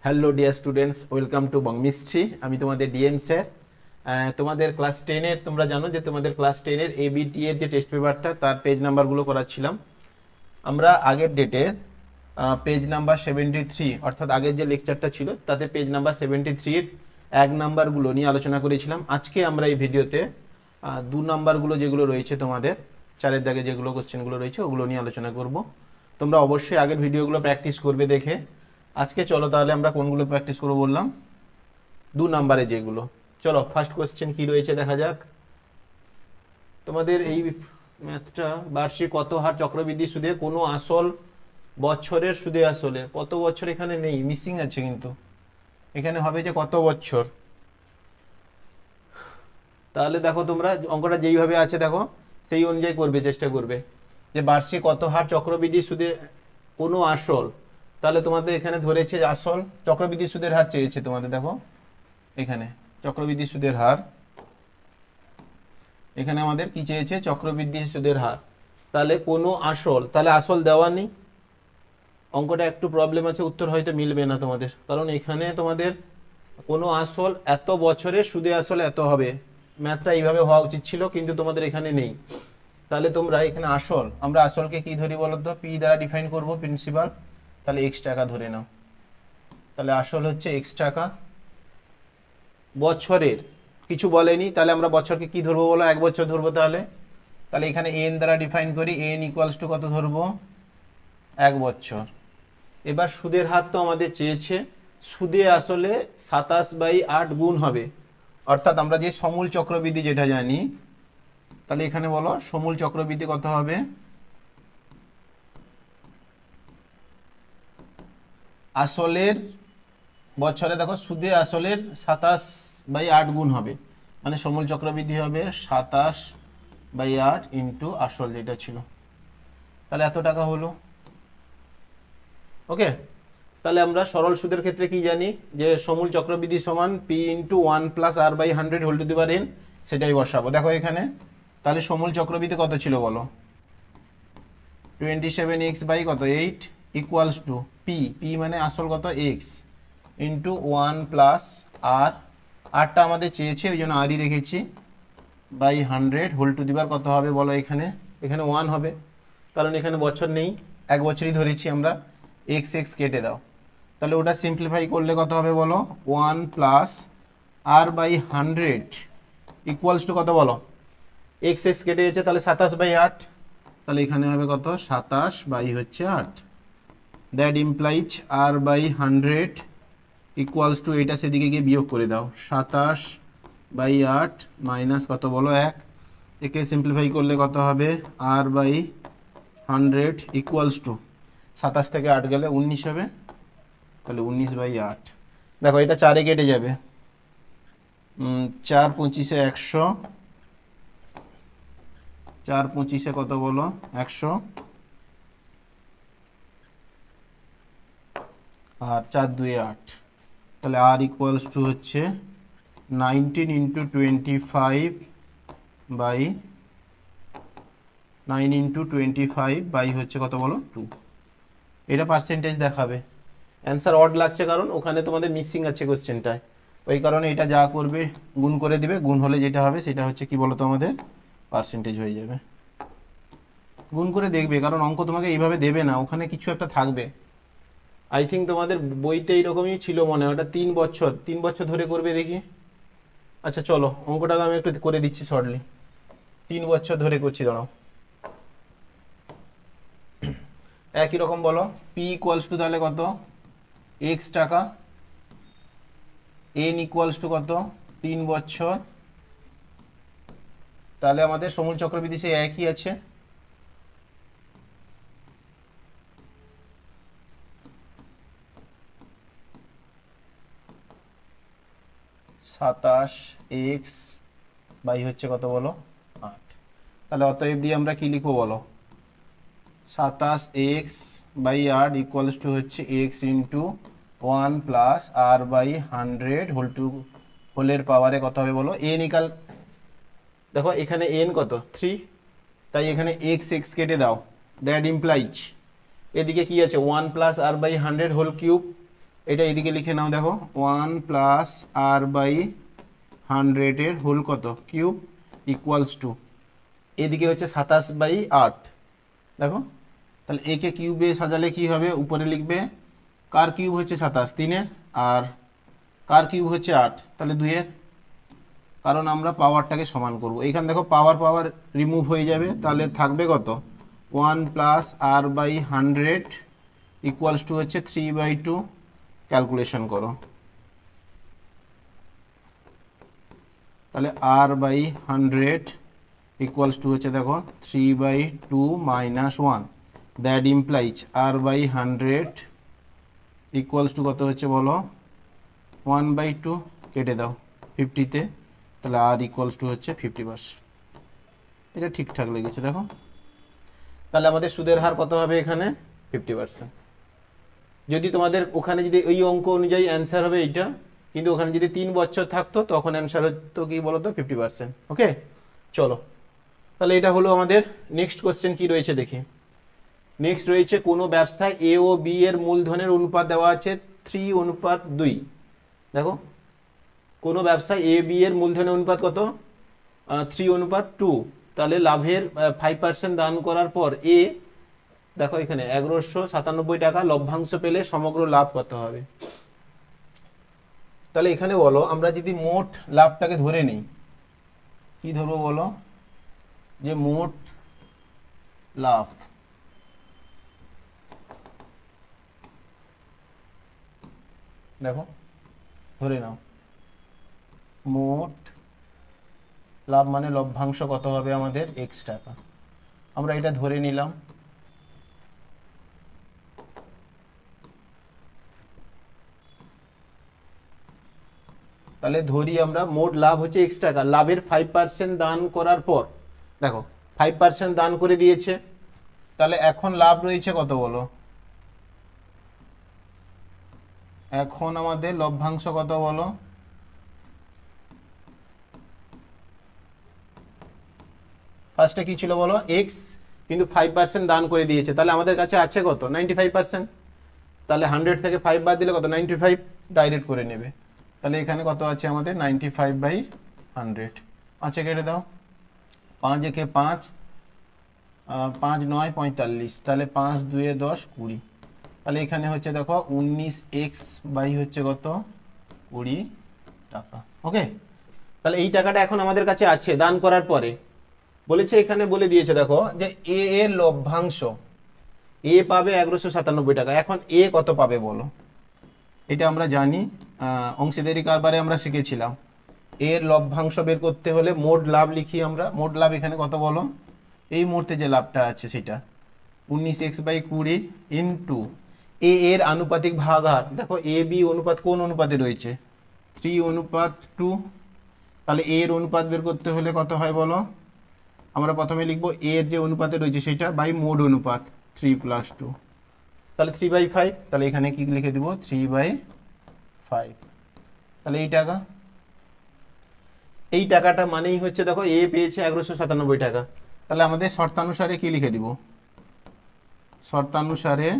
Hello dear students, welcome to Bongmistry. আমি তোমাদের DM sir. তোমাদের ক্লাস 10-এর তোমরা জানো যে তোমাদের ক্লাস 10-এর এবিটি এর যে টেস্ট পেপারটা তার পেজ নাম্বারগুলো করাচ্ছিলাম। আমরা আগের ডেটে পেজ নাম্বার 73 অর্থাৎ আগের যে লেকচারটা ছিল তাতে পেজ নাম্বার 73-এর 1 নাম্বারগুলো নিয়ে আলোচনা করেছিলাম। আজকে আমরা এই ভিডিওতে 2 নাম্বারগুলো যেগুলো রয়েছে তোমাদের 4-এর দাগে যেগুলো কোশ্চেনগুলো রয়েছে ওগুলো নিয়ে আলোচনা করব। তোমরা অবশ্যই আগের ভিডিওগুলো প্র্যাকটিস করবে দেখে। আজকে চলো তাহলে আমরা কোনগুলো প্র্যাকটিস করবো বললাম, 2 নাম্বারে যেগুলো। চলো ফার্স্ট কোশ্চেন কি রয়েছে দেখা যাক। তোমাদের এই ম্যাথটা, বার্ষিক কত হার চক্রবৃদ্ধি সুদে কোনো আসল বছরের সুদে আসলে কত বছর এখানে নেই, মিসিং আছে, কিন্তু এখানে হবে যে কত বছর। তাহলে দেখো তোমরা অঙ্কটা যেইভাবে আছে দেখো সেই অনুযায়ী করবে, চেষ্টা করবে যে বার্ষিক কত হার চক্রবৃদ্ধি সুদে কোনো আসল। তাহলে তোমাদের এখানে ধরেছে আসল চক্রবৃদ্ধি সুদের হার চেয়েছে তোমাদের, দেখো এখানে চক্রবৃদ্ধি সুদের হার, এখানে আমাদের কি চেয়েছে চক্রবৃদ্ধি সুদের হার। তাহলে কোনো আসল, তাহলে আসল দেওয়া নেই, অঙ্কটা একটু প্রবলেম আছে, উত্তর হয়তো মিলবে না তোমাদের, কারণ এখানে তোমাদের কোনো আসল এত বছরের সুদে আসল এত হবে, ম্যাথটা এইভাবে হওয়া উচিত ছিল, কিন্তু তোমাদের এখানে নেই। তাহলে তোমরা এখানে আসল, আমরা আসলকে কি ধরি বলো তো, পি দ্বারা ডিফাইন করব প্রিন্সিপাল, তাহলে এক্স টাকা ধরে নাও। তাহলে আসল হচ্ছে এক্স টাকা, বছরের কিছু বলেনি, তাহলে আমরা বছরকে কি ধরবো বলো, 1 বছর ধরবো। তাহলে তাহলে এখানে এন দ্বারা ডিফাইন করি, এন ইকুয়ালস টু কত ধরবো, 1 বছর। এবার সুদের হার তো আমাদের চেয়েছে, সুদে আসলে 27/8 গুণ হবে, অর্থাৎ আমরা যে সমূল চক্রবৃদ্ধি যেটা জানি, তাহলে এখানে বলো সমূল চক্রবৃদ্ধি কত হবে, আসলের বছরে দেখো সুদে আসলের 27/8 গুণ হবে, মানে সমূল চক্রবৃদ্ধি হবে 27/8 ইন্টু আসল যেটা ছিল, তাহলে এত টাকা হলো। ওকে, তাহলে আমরা সরল সুদের ক্ষেত্রে কি জানি যে সমূল চক্রবৃদ্ধি সমান P into 1 plus R by 100 whole to the power n, সেটাই বসাবো। দেখো এখানে তাহলে সমূল চক্রবৃদ্ধি কত ছিল বলো, 27x বাই কত 8 ইকুয়ালস টু পি, পি মানে আসল কত এক্স, ইন্টু 1 প্লাস আর, আরটা আমাদের চেয়েছে ওই জন্য আরই রেখেছি, বাই 100 হোল টু দি পাওয়ার কত হবে বলো, এখানে এখানে 1 হবে, কারণ এখানে বছর নেই, 1 বছরই ধরেছি আমরা, এক্স এক্স কেটে দাও। তাহলে ওটা সিম্পলিফাই করলে কত হবে বলো, 1 plus R by 100 equals to কত বলো, এক্স এক্স কেটে গেছে, তাহলে 27/8, তাহলে এখানে হবে কত 27/8, that implies R by 100 equals to, এটা সেদিকে গিয়ে বিয়োগ করে দাও, 27/8 মাইনাস কত বলো 1, একে সিম্পলিফাই করলে কত হবে আর বাই 100 ইকুয়ালস টু 27 থেকে 8 গেলে 19 হবে, তাহলে 19/8। দেখো এটা 4-এ কেটে যাবে, 4 25-এ 100, 4 25-এ কত বলো 100, আর 4 2-এ 8, তাহলে আর ইকুয়ালস টু হচ্ছে 19 ইন্টু 25 বাই 9 ইন্টু 25 বাই হচ্ছে কত বলো 2, এটা পার্সেন্টেজ দেখাবে। অ্যান্সার অড লাগছে কারণ ওখানে তোমাদের মিসিং আছে কোশ্চেনটায়, ওই কারণে এটা যা করবে গুণ করে দিবে, গুণ হলে যেটা হবে সেটা হচ্ছে কি বলো তো আমাদের পার্সেন্টেজ হয়ে যাবে। গুণ করে দেখবে, কারণ অঙ্ক তোমাকে এইভাবে দেবে না, ওখানে কিছু একটা থাকবে। আই থিঙ্ক তোমাদের বইতে এইরকমই ছিল মনে হয়, ওটা 3 বছর ধরে করবে দেখি। আচ্ছা চলো অঙ্কটাকে আমি একটু করে দিচ্ছি শর্টলি, 3 বছর ধরে করছি, দাঁড়াও। একই রকম বলো, পি ইকুয়ালস টু তাহলে কত এক্স টাকা, এন ইকুয়ালস টু কত 3 বছর, তাহলে আমাদের সমূল চক্রবৃদ্ধি সেই একই আছে, সাতাশ এক্স বাই হচ্ছে কত বলো 8, তাহলে অতএব দিয়ে আমরা কি লিখবো বলো, 27x/8 ইকুয়ালস টু হচ্ছে X into 1 plus R by 100 হোলের পাওয়ারে কত হবে বলো, এন ইকাল, দেখো এখানে এন কত 3, তাই এখানে এক্স এক্স কেটে দাও, দ্যাট ইমপ্লাইজ এদিকে কি আছে 1 plus R by 100 whole cube, এটা এদিকে লিখে নাও, দেখো 1 প্লাস আর বাই 100 এর হোল কত কিউব ইকুয়ালস টু, এদিকে হচ্ছে 27/8। দেখো তাহলে একে কিউবে সাজালে কি হবে, উপরে লিখবে কার কিউব হচ্ছে 27 3-এর, আর কার কিউব হচ্ছে 8, তাহলে 2-এর, কারণ আমরা পাওয়ারটাকে সমান করব। এইখানে দেখো পাওয়ার পাওয়ার রিমুভ হয়ে যাবে, তাহলে থাকবে কত 1 plus R by 100 equals to হচ্ছে 3/2। ক্যালকুলেশন করো, তাহলে আর বাই 100 ইকুয়ালস টু হচ্ছে দেখো 3/2 minus 1, that implies R by 100 equals to কত হচ্ছে বলো 1/2, কেটে দাও 50-তে, তাহলে আর ইকুয়ালস টু হচ্ছে 50%। এটা ঠিকঠাক লেগেছে দেখো। তাহলে আমাদের সুদের হার কত হবে এখানে 50%। যদি তোমাদের ওখানে যদি ওই অঙ্ক অনুযায়ী অ্যান্সার হবে এইটা, কিন্তু ওখানে যদি 3 বছর থাকতো তখন অ্যান্সার হতো কি বলতো 50%। ওকে, চলো তাহলে এটা হলো আমাদের। নেক্সট কোশ্চেন কি রয়েছে দেখি। নেক্সট রয়েছে কোনো ব্যবসায় এ ও বি এর মূলধনের অনুপাত দেওয়া আছে 3:2। দেখো কোনো ব্যবসায় এ বি এর মূলধনের অনুপাত কত 3:2, তাহলে লাভের 5% দান করার পর এ, দেখো এখানে 1197 টাকা লভ্যাংশ পেলে সমগ্র লাভ কত হবে। তাহলে এখানে বলো আমরা যদি মোট লাভটাকে ধরে নিই, কি ধরবো বলো, যে মোট লাভ, দেখো ধরে নাও মোট লাভ মানে লভ্যাংশ কত হবে আমাদের x টাকা, আমরা এটা ধরে নিলাম। তাহলে ধরি আমরা মোট লাভ হচ্ছে x টাকা, লাভের 5% দান করার পর, দেখো 5% দান করে দিয়েছে, তাহলে এখন লাভ রয়েছে কত বলো, এখন আমাদের লভ্যাংশ কত বলো, ফার্স্টে কি ছিল বলো x, কিন্তু 5% দান করে দিয়েছে, তাহলে আমাদের কাছে আছে কত 95%। তাহলে 100 থেকে 5 বাদ দিলে কত 95 ডাইরেক্ট করে নেবে, তাহলে এখানে কত আছে আমাদের 95/100 আছে, কেটে দাও 5 একে 5, 5 9 45, তাহলে 5 2 10 20, তাহলে এখানে হচ্ছে দেখো 19x বাই হচ্ছে কত 20 টাকা। ওকে, তাহলে এই টাকাটা এখন আমাদের কাছে আছে দান করার পরে। বলেছে এখানে বলে দিয়েছে দেখো যে এ এর লভ্যাংশ, এ পাবে 1197 টাকা, এখন এ কত পাবে বলো। এটা আমরা জানি, অংশীদারি কারবারে আমরা শিখেছিলাম, এর লভ্যাংশ বের করতে হলে মোট লাভ লিখি আমরা। মোট লাভ এখানে কত বলো, এই মুহূর্তে যে লাভটা আছে সেটা 19x/20 ইন্টু এ এর আনুপাতিক ভাগাহার। দেখো এ বি অনুপাত কোন অনুপাতে রয়েছে 3:2, তাহলে এর অনুপাত বের করতে হলে কত হয় বলো, আমরা প্রথমে লিখবো এর যে অনুপাতে রয়েছে সেটা বাই মোড অনুপাত 3 + 2, তাহলে 3/5, তাহলে এখানে কি লিখে দিব 3/5, তাহলে এই টাকাটা মানেই হচ্ছে দেখো এ পেয়েছে 1197 টাকা, তাহলে আমাদের শর্তানুসারে কি লিখে দিব, শর্তানুসারে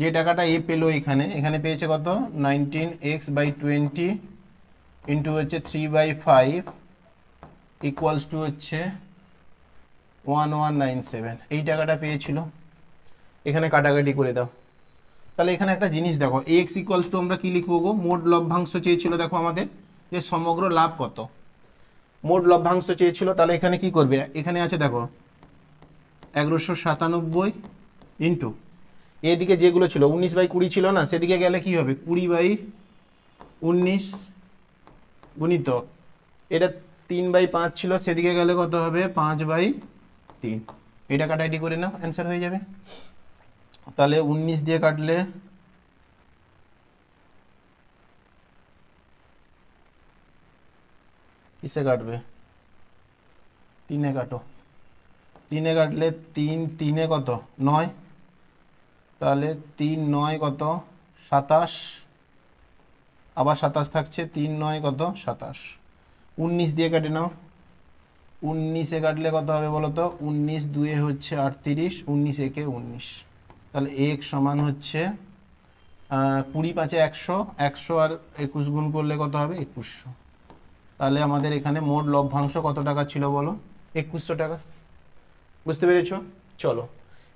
যে টাকাটা এ পেলো এখানে পেয়েছে কত 19x/20 ইন্টু হচ্ছে 3/5 ইকুয়ালস টু হচ্ছে 1197, এই টাকাটা পেয়েছিল। এখানে কাটাকাটি করে দাও, তাহলে এখানে একটা জিনিস দেখো x ইকুয়ালস টু আমরা কি লিখবো গো, মোট লভ্যাংশ চেয়েছিল দেখো আমাদের যে সমগ্র লাভ কত, মোট লভ্যাংশ চেয়েছিল, তাহলে এখানে কি করবে, এখানে আছে দেখো 1197 ইন্টু এদিকে যেগুলো ছিল 19/20 ছিল না, সেদিকে গেলে কি হবে 20/19 গুণিতক এটা 3/5 ছিল, সেদিকে গেলে কত হবে 5/3, এটা কাটাকাটি করে নাও অ্যান্সার হয়ে যাবে। তাহলে 19 দিয়ে কাটলে কিসে কাটবে, 3-এ কাটো, 3-এ কাটলে 3 3-এ কত 9, তাহলে 3 9 কত 27, আবার 27 থাকছে, 3 9 কত 27, 19 দিয়ে কাটে নাও, 19-এ কাটলে কত হবে বলো তো, 19 2 হচ্ছে 38, 19 একে 19, তাহলে x সমান হচ্ছে 20 5 100, 100 আর 21 গুণ করলে কত হবে 2100। তাহলে আমাদের এখানে মোট লভ্যাংশ কত টাকা ছিল বলো, 2100 টাকা। বুঝতে পেরেছো? চলো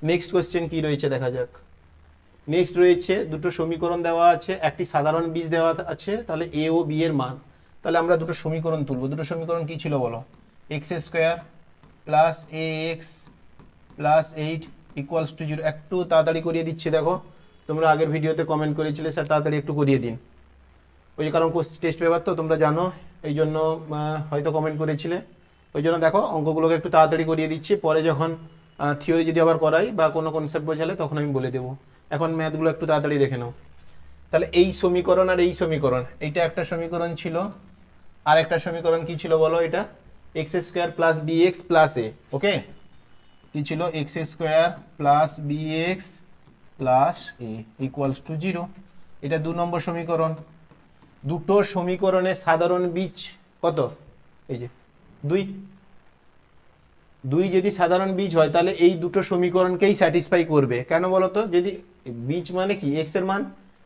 নেক্সট কোশ্চেন কি রয়েছে দেখা যাক। নেক্সট রয়েছে দুটো সমীকরণ দেওয়া আছে, একটি সাধারণ বীজ দেওয়া আছে, তাহলে এ ও বি এর মান। তাহলে আমরা দুটো সমীকরণ তুলবো। দুটো সমীকরণ কি ছিল বলো, x square plus A x plus 8 equals to 0। একটু তাড়াতাড়ি করিয়ে দিচ্ছি, দেখো তোমরা আগের ভিডিওতে কমেন্ট করেছিলে স্যার তাড়াতাড়ি একটু করিয়ে দিন। ওই কারণ টেস্ট পেপার তো তোমরা জানো, এই জন্য হয়তো কমেন্ট করেছিলে, ওই জন্য দেখো অঙ্কগুলোকে একটু তাড়াতাড়ি করিয়ে দিচ্ছি। পরে যখন থিওরি যদি আবার করাই বা কোনো কনসেপ্ট বোঝালে তখন আমি বলে দেবো। এখন ম্যাথগুলো একটু তাড়াতাড়ি দেখে নাও। তাহলে এই সমীকরণ আর এই সমীকরণ, এইটা একটা সমীকরণ ছিল, আর একটা সমীকরণ কি ছিল বলো, এটা x square plus b x plus a. Okay, কি ছিল, x square plus b x plus a equals to 0। এটা 2 নম্বর সমীকরণ। দুটো সমীকরণের সাধারণ বীজ কত, এই যে 2। 2 যদি সাধারণ বীজ হয় তাহলে এই দুটো সমীকরণকেই স্যাটিসফাই করবে। কেন বলো তো, যদি বীজ মানে কি এক্স এর মান,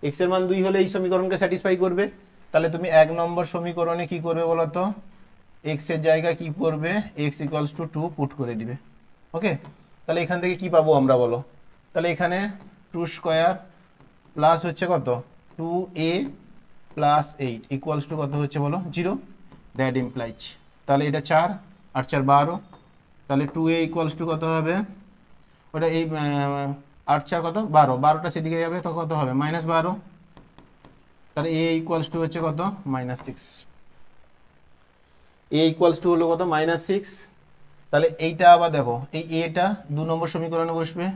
এক্স এর মান 2 হলে এই সমীকরণকে স্যাটিসফাই করবে। তাহলে তুমি 1 নম্বর সমীকরণে কি করবে বলো তো, এক্স এর জায়গায় কি করবে, এক্স ইকুয়ালস টু 2 পুট করে দিবে। ওকে, তাহলে এখান থেকে কি পাবো আমরা বলো, তাহলে এখানে 2 স্কোয়ার প্লাস হচ্ছে কত 2a প্লাস 8 ইকুয়ালস টু কত হচ্ছে বলো 0। দ্যাট ইমপ্লাইজ, তাহলে এটা 4 আর 4 12, তাহলে 2a ইকুয়ালস টু কত হবে, ওটা এই 8 4 কত 12, 12টা সেদিকে যাবে তো কত হবে -12। তাহলে a ইকুয়ালস টু হচ্ছে কত -6, a ইকুয়ালস টু হলো কত -6। তাহলে এইটা আবার দেখো, এই এটা 2 নম্বর সমীকরণে বসবে।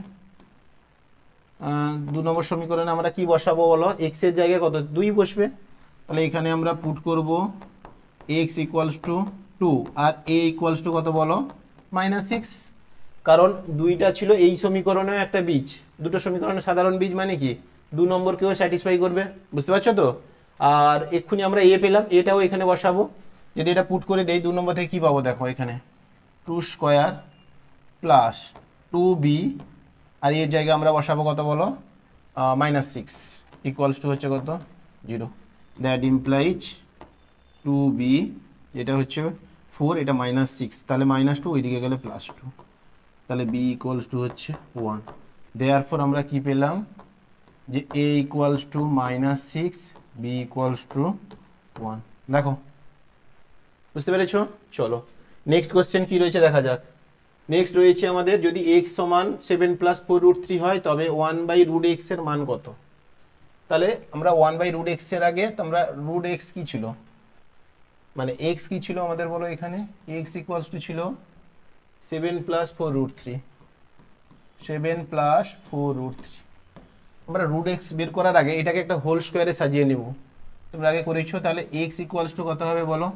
2 নম্বর সমীকরণে আমরা কি বসাবো বলো, x এর জায়গায় কত 2 বসবে। তাহলে এখানে আমরা পুট করব x ইকুয়ালস টু 2 আর a ইকুয়ালস টু কত বলো -6। কারণ 2টা ছিল এই সমীকরণেও একটা বীজ, দুটো সমীকরণের সাধারণ বীজ মানে কি 2 নম্বরকেও স্যাটিসফাই করবে। বুঝতে পারছো তো? আর এক্ষুনি আমরা a পেলাম, এটাও এখানে বসাবো। যদি এটা পুট করে দেই 2 নম্বর থেকে কি পাবো দেখো, এখানে 2 স্কোয়ার প্লাস 2b আর এর জায়গায় আমরা বসাবো কত বলো -6 ইকুয়ালস টু হচ্ছে কত 0। দ্যাট ইমপ্লাইজ 2b, এটা হচ্ছে 4, এটা -6, তাহলে -2 ওইদিকে গেলে +2, তাহলে b ইকুয়ালস টু হচ্ছে 1। দেয়ারফর আমরা কি পেলাম যে a equals two -6, b equals to 1। দেখো বুঝতে পেরেছো? চলো নেক্সট কোশ্চেন কি রয়েছে দেখা যাক। নেক্সট রয়েছে আমাদের, যদি x সমান 7 + 4√3 হয় তবে 1/√x এর মান কত। তাহলে আমরা 1/√x এর আগে আমরা √x কি ছিল, মানে x কি ছিল আমাদের বলো, এখানে x ইকুয়ালস টু ছিল 7 + 4√3, 7 + 4√3। আমরা √x বের করার আগে এটাকে একটা হোল স্কোয়ারে সাজিয়ে নেব, তোমরা আগে করেছো। তাহলে x ইকুয়ালস টু কত হবে বলো,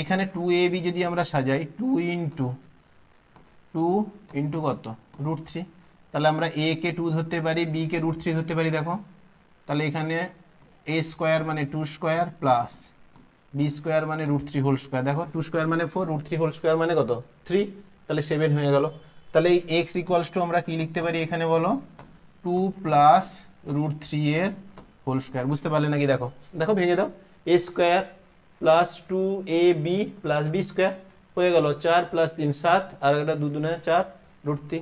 এখানে 2ab যদি আমরা সাজাই 2 ইন্টু কত √3, তাহলে আমরা a কে 2 ধরতে পারি, b কে √3 ধরতে পারি। দেখো তাহলে এখানে a স্কোয়ার মানে 2 স্কোয়ার প্লাস b স্কোয়ার মানে √3 হোল স্কোয়ার। দেখো 2 স্কোয়ার মানে 4, √3 হোল স্কোয়ার মানে কত 3, তাহলে 7 হয়ে গেল। তাহলে এই x ইকুয়ালস টু আমরা কি লিখতে পারি এখানে বলো, 2 + √3 এর হোল স্কোয়ার। বুঝতে পারলে নাকি? দেখো দেখো ভেঙে দাও, a square plus 2ab plus b square হয়ে গেল 4 + 3 7, আর একটা 2 2 4 √3।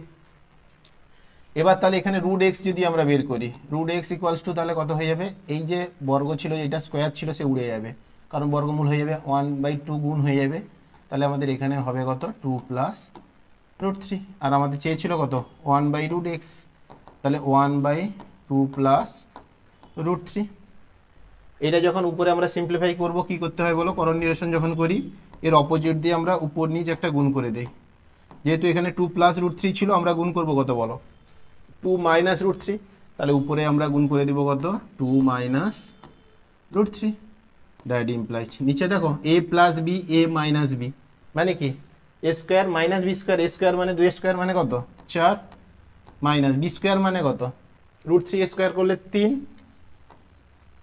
এবার তাহলে এখানে √x যদি আমরা বের করি, √x ইকুয়ালস টু তাহলে কত হয়ে যাবে, এই যে বর্গ ছিল এটা স্কোয়ার ছিল সে উড়ে যাবে, কারণ বর্গমূল হয়ে যাবে 1/2 গুণ হয়ে যাবে। তাহলে আমাদের এখানে হবে কত 2 + √3, আর আমাদের চেয়েছিল কত 1/√x, তাহলে 1/2 + √3। এটা যখন উপরে আমরা সিম্পলিফাই করব কি করতে হয় বলো, করণ নিরসন যখন করি এর অপোজিট দিয়ে আমরা উপর নিচ একটা গুণ করে দেই। যেহেতু এখানে 2 + √3 ছিল, আমরা গুণ করব কত বলো 2 - √3, তাহলে উপরে আমরা গুণ করে দিব কত 2 - √3। দ্যাট ইমপ্লাইজ নিচে দেখো a + b a - b মানে কি a square - b square, a square মানে 2 স্কোয়ার মানে কত 4, মাইনাস b স্কোয়ার মানে কত √3 স্কোয়ার করলে 3,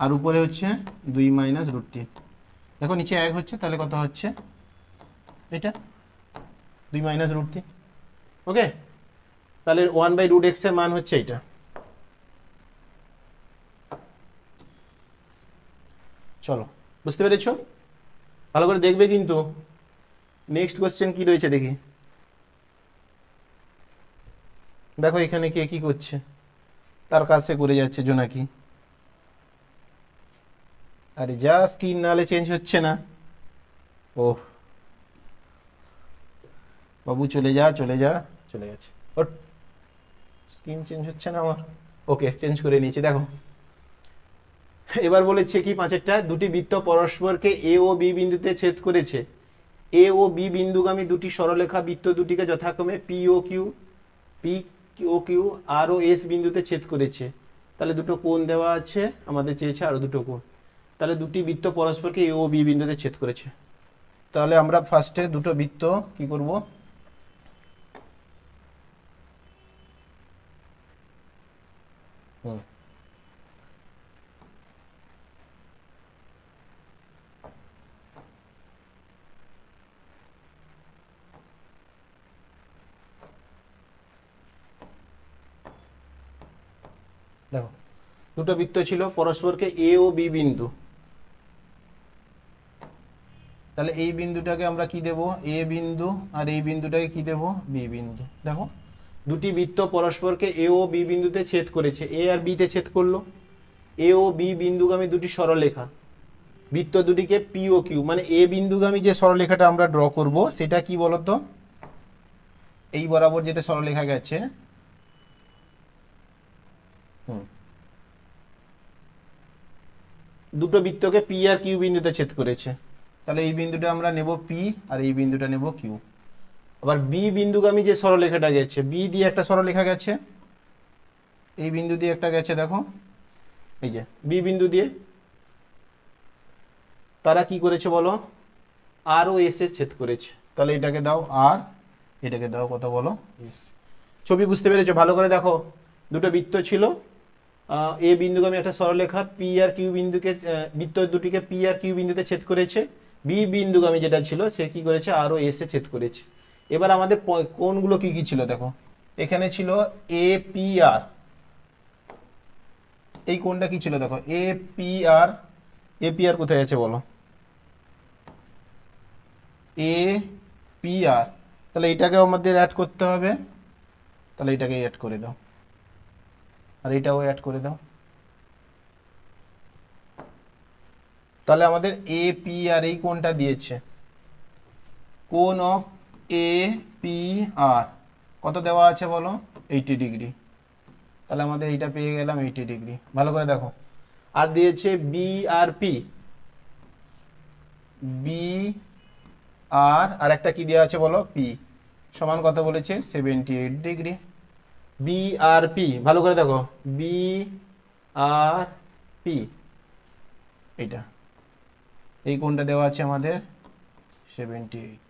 আর উপরে হচ্ছে 2 - √3। দেখো নিচে 1 হচ্ছে, তাহলে কত হচ্ছে এটা 2 - √3। ওকে, তাহলে 1/√x এর মান হচ্ছে এটা। চলো, বুঝতে পেরেছো? ভালো করে দেখবে কিন্তু। নেক্সট কোশ্চেন কি রয়েছে দেখি। দেখো এখানে কে কি করছে, তার কাছে করে যাচ্ছে জোনাকি। আরে যা, স্ক্রিন নাহলে চেঞ্জ হচ্ছে না। ওহ বাবু চলে যা চলে যা, চলে গেছে। ওর স্ক্রিন চেঞ্জ হচ্ছে না আমার। ওকে, চেঞ্জ করে নিয়েছি। দেখো এবার বলেছে কি, পাঁচেরটা, দুটি বৃত্ত পরস্পরকে এ ও বি বিন্দুতে ছেদ করেছে। এ ও বি বিন্দুগামী দুটি সরলরেখা বৃত্ত দুটিকে যথাক্রমে পি ও কিউ আর ও এস বিন্দুতে ছেদ করেছে। তাহলে দুটো কোণ দেওয়া আছে, আমাদের চেয়েছে আরো দুটো কোণ। তাহলে দুটি বৃত্ত পরস্পরকে এ ও বি বিন্দুতে ছেদ করেছে। তাহলে আমরা ফার্স্টে দুটো বৃত্ত কি করব, দেখো দুটো বৃত্ত ছিল পরস্পরকে এ ও বি বিন্দু। তাহলে এই বিন্দুটাকে আমরা কি দেব, এ বিন্দু, আর এই বিন্দুটাকে কি দেব, বি বিন্দু। দেখো দুটি বৃত্ত পরস্পরকে এ ও বি বিন্দুতে ছেদ করেছে, এ আর বি তে ছেদ করলো। এ ও বি বিন্দুগামী দুটি সরলরেখা বৃত্ত দুটিকে পি ও কিউ, মানে এ বিন্দুগামী যে সরলরেখাটা আমরা ড্র করব সেটা কি বলতো, এই বরাবর যেটা সরলরেখা গেছে, দুটো বৃত্তকে পি আর কিউ বিন্দুতে ছেদ করেছে। তাহলে এই বিন্দুটা আমরা নেব পি, আর এই বিন্দুটা নেব কিউ। আবার বি বিন্দুগামী যে সরলরেখাটা গেছে, বি দিয়ে একটা সরলরেখা গেছে, এই বিন্দু দিয়ে একটা গেছে, দেখো এই যে বি বিন্দু দিয়ে, তারা কি করেছে বলো, আর ও এস এর ছেদ করেছে। তাহলে এটাকে দাও আর, এটাকে দাও কত বলো, এস। ছবি বুঝতে পেরেছো? ভালো করে দেখো, দুটো বৃত্ত ছিল, এ বিন্দুগামী একটা সরলরেখা পি আর কিউ বিন্দুকে, বৃত্ত দুটিকে পি আর কিউ বিন্দুতে ছেদ করেছে। বি বিন্দুগামী যেটা ছিল সে কি করেছে, আর ও এস এ ছেদ করেছে। এবার আমাদের কোণগুলো কি কি ছিল দেখো, এখানে ছিল এ পি আর, এই কোণটা কি ছিল দেখো, A P R. A P R কোথায় আছে বলো, এ পি আর। তাহলে এটাকে আমাদের অ্যাড করতে হবে, তাহলে এটাকে অ্যাড করে দাও, আর এটাও অ্যাড করে দাও। তাহলে আমাদের এ পি আর এই কোণটা দিয়েছে, কোণ অফ এ পি আর কত দেওয়া আছে বলো, 80 ডিগ্রি। তাহলে আমাদের এইটা পেয়ে গেলাম 80 ডিগ্রি। ভালো করে দেখো, আর দিয়েছে বি আর পি, বি আর একটা কি দেওয়া আছে বলো, পি, সমান কত বলেছে, 78 ডিগ্রি। বি আর পি, ভালো করে দেখো, বি আর পি, এইটা, এই কোণটা দেওয়া আছে আমাদের 78।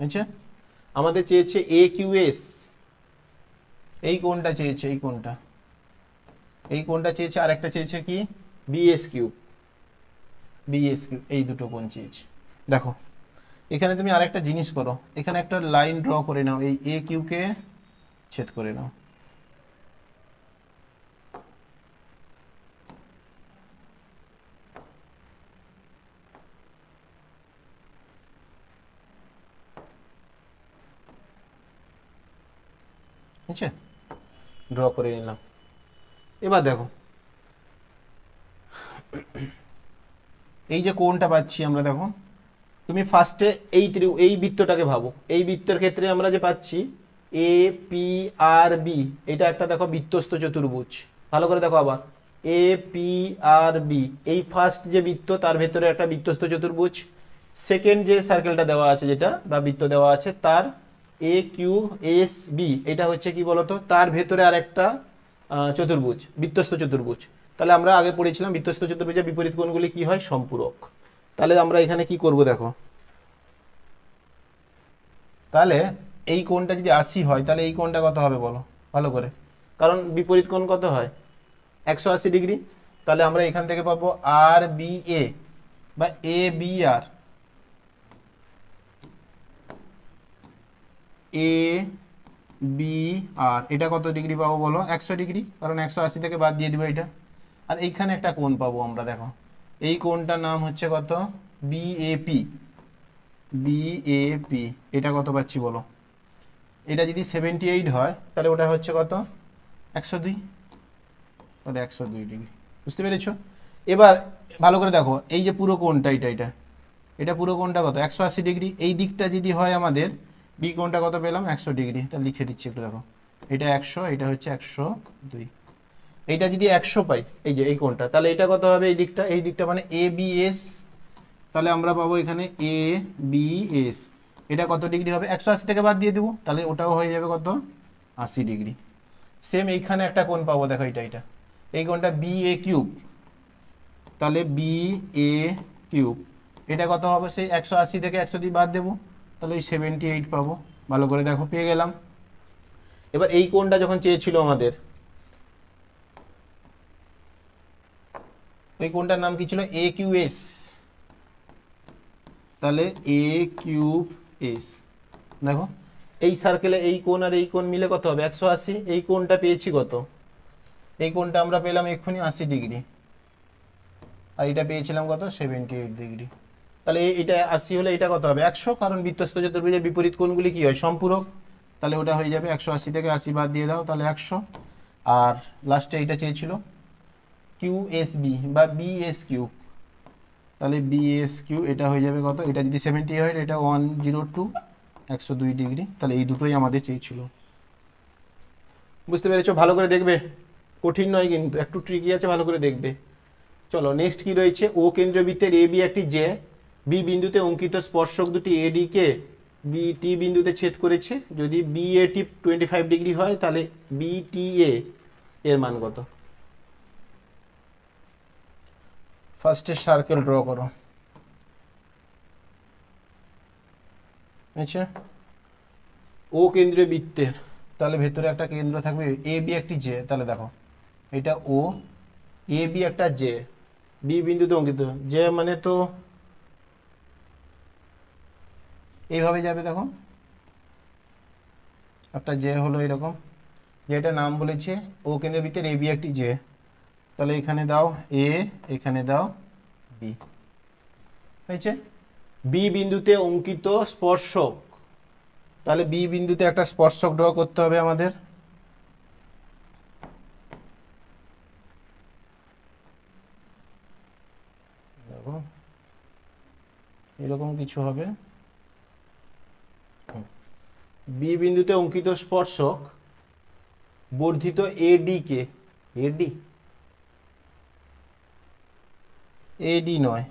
আচ্ছা, আমাদের চেয়েছে এ কিউ এস, এই কোণটা চেয়েছে, এই কোণটা, এই কোণটা চেয়েছে, আর একটা চেয়েছে কি, বিএস কিউ, বিএস কিউ, এই দুটো কোণ চেয়েছে। দেখো এখানে তুমি আরেকটা জিনিস করো, এখানে একটা লাইন ড্র করে নাও, এই এ কিউকে ছেদ করে নাও। ঠিক আছে, ড্র করে নিলাম। এবার দেখো এই যে কোণটা পাচ্ছি আমরা, দেখো তুমি ফার্স্টে এই বৃত্তটাকে ভাবো, এই বৃত্তের ক্ষেত্রে আমরা যে পাচ্ছি এ পি আর বি, এটা একটা দেখো বৃত্তস্থ চতুর্ভুজ। ভালো করে দেখো আবার, এ পি আর বি, এই ফার্স্ট যে বৃত্ত তার ভেতরে একটা বৃত্তস্থ চতুর্ভুজ। সেকেন্ড যে সার্কেলটা দেওয়া আছে যেটা, বা বৃত্ত দেওয়া আছে, তার এ কিউ এস বি, এটা হচ্ছে কি বলতো, তার ভেতরে আর একটা চতুর্ভুজ, বৃত্তস্থ চতুর্ভুজ। তাহলে আমরা আগে পড়েছিলাম বৃত্তস্থ চতুর্ভুজের বিপরীত কোণগুলি কি হয়, সম্পূরক। তাহলে আমরা এখানে কি করব দেখো, তাহলে এই কোণটা যদি 80 হয় তাহলে এই কোণটা কত হবে বলো ভালো করে, কারণ বিপরীত কোণ কত হয়, 180 ডিগ্রি। তাহলে আমরা এখান থেকে পাবো আর বি এ বা A B R, A B আর এটা কত ডিগ্রি পাবো বলো, 100 ডিগ্রি, কারণ 180 থেকে বাদ দিয়ে দিব এটা। আর এইখানে একটা কোণ পাবো আমরা, দেখো এই কোণটার নাম হচ্ছে কত, বিএপি। বিএপি এটা কত পাচ্ছি বলো, এটা যদি 78 হয় তাহলে ওটা হচ্ছে কত, 102, তাহলে 102 ডিগ্রি। বুঝতে পেরেছো? এবার ভালো করে দেখো, এই যে পুরো কোণটা এটা পুরো কোণটা কত, 180 ডিগ্রি। এই দিকটা যদি হয় আমাদের বি কোণটা কত পেলাম, 100 ডিগ্রি। তাহলে লিখে দিচ্ছি একটু, দেখো এটা 100, এটা হচ্ছে 102। এইটা যদি 100 পাই, এই যে এই কোণটা, তাহলে এটা কত হবে, এই দিকটা মানে এ বি এস। তাহলে আমরা পাবো এখানে এ বি এস, এটা কত ডিগ্রি হবে, 180 থেকে বাদ দিয়ে দেবো, তাহলে ওটাও হয়ে যাবে কত, 80 ডিগ্রি। সেম এইখানে একটা কোণ পাবো, দেখো এটা এই কোণটা বি এ কিউব, তাহলে বি এ কিউব এটা কত হবে, সেই 180 থেকে 102 বাদ দেবো, তাহলে ওই 78 পাবো। ভালো করে দেখো, পেয়ে গেলাম। এবার এই কোণটা যখন চেয়েছিল আমাদের, ওই কোণটার নাম কি ছিল, এ কিউ এস। তাহলে এ কিউব এস, দেখো এই সার্কেলে এই কোণ আর এই কোণ মিলে কত হবে, 180। এই কোণটা পেয়েছি কত, এই কোণটা আমরা পেলাম এক্ষুনি 80 ডিগ্রি, আর এটা পেয়েছিলাম কত, 78 ডিগ্রি। তাহলে এটা 80 হলে এটা কত হবে, 100, কারণ বৃত্তস্থ চতুর্ভুজের বিপরীত কোণগুলি কি হয়, সম্পূরক। তাহলে ওটা হয়ে যাবে 180 থেকে 80 বাদ দিয়ে দাও, তাহলে 100। আর লাস্টে এটা চেয়েছিল কিউএসবি বা বিএস কিউ, তাহলে বিএস কিউ এটা হয়ে যাবে কত, এটা যদি 70 হয় এটা 102, 102 ডিগ্রি। তাহলে এই দুটোই আমাদের চেয়েছিল। বুঝতে পেরেছো? ভালো করে দেখবে, কঠিন নয় কিন্তু, একটু ট্রিকি আছে, ভালো করে দেখবে। চলো নেক্সট কি রয়েছে, ও কেন্দ্রীয় বৃত্তের এ বি একটি জে, বি বিন্দুতে অঙ্কিত স্পর্শক দুটি এডি কে বি টি বিন্দুতে ছেদ করেছে। যদি বি এ টি 25 ডিগ্রি হয় তাহলে বি টি এ এর মান কত? ফার্স্টে সার্কেল ড্র করো। আচ্ছা, ও কেন্দ্রীয় বৃত্তের, তাহলে ভেতরে একটা কেন্দ্র থাকবে, এ বি একটি জে। তাহলে দেখো এটা ও, এ বি একটা জে, বি বিন্দুতে অঙ্কিত, জে মানে তো এইভাবে যাবে, দেখো একটা জে হলো এরকম, যেটা নাম বলেছে ও কেন্দ্রীয় বৃত্তের এ বি একটি জে। তাহলে এখানে দাও এ, এখানে দাও বি, হয়েছে। বি বিন্দুতে অঙ্কিত স্পর্শক, তাহলে বি বিন্দুতে একটা স্পর্শক ড্র করতে হবে আমাদের। দেখো এরকম কিছু হবে, বি বিন্দুতে অঙ্কিত স্পর্শক বর্ধিত এডি কে, এডি এডি নয়,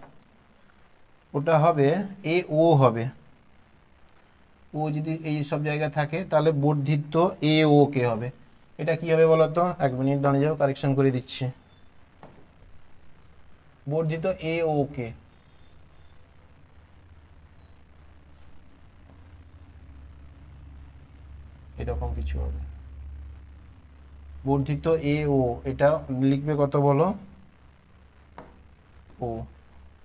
ওটা হবে এ ও হবে। ও যদি এই সব জায়গায় থাকে তাহলে বর্ধিত এ ও কে হবে। এটা কি হবে বলো তো, 1 মিনিট দাঁড়িয়ে যাও, কারেকশন করে দিচ্ছি। বর্ধিত এ ও কে, এরকম কিছু হবে, বর্ধিত এ ও। এটা লিখবে কত বলো, ও।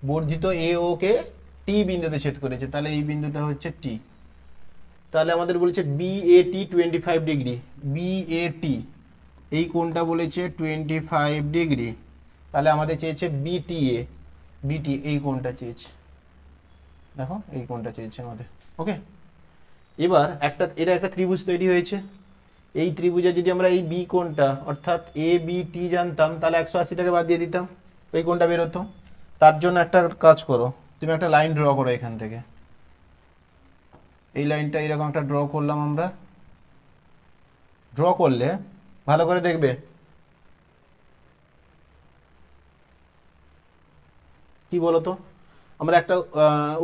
বর্ধিত এ ও কে টি বিন্দুতে ছেদ করেছে, তাহলে এই বিন্দুটা হচ্ছে টি। তাহলে আমাদের বলেছে B A T 25 degree, B A টি এই কোণটা বলেছে 25 ডিগ্রি। তাহলে আমাদের চেয়েছে বিটিএ, বিটি এই কোণটা চেয়েছে, দেখো এই কোণটা চেয়েছে আমাদের। ওকে, এবার এটা একটা ত্রিভুজ তৈরি হয়েছে। এই ত্রিভুজে যদি আমরা এই বি কোণটা অর্থাৎ এ বি টি জানতাম, তাহলে 180 থেকে বাদ দিয়ে দিতাম, ওই কোণটা বেরোতো। তার জন্য একটা কাজ করো, তুমি একটা লাইন ড্র করো এখান থেকে। এই লাইনটা এরকম একটা ড্র করলাম আমরা। ড্র করলে ভালো করে দেখবে, কি বলতো, আমরা একটা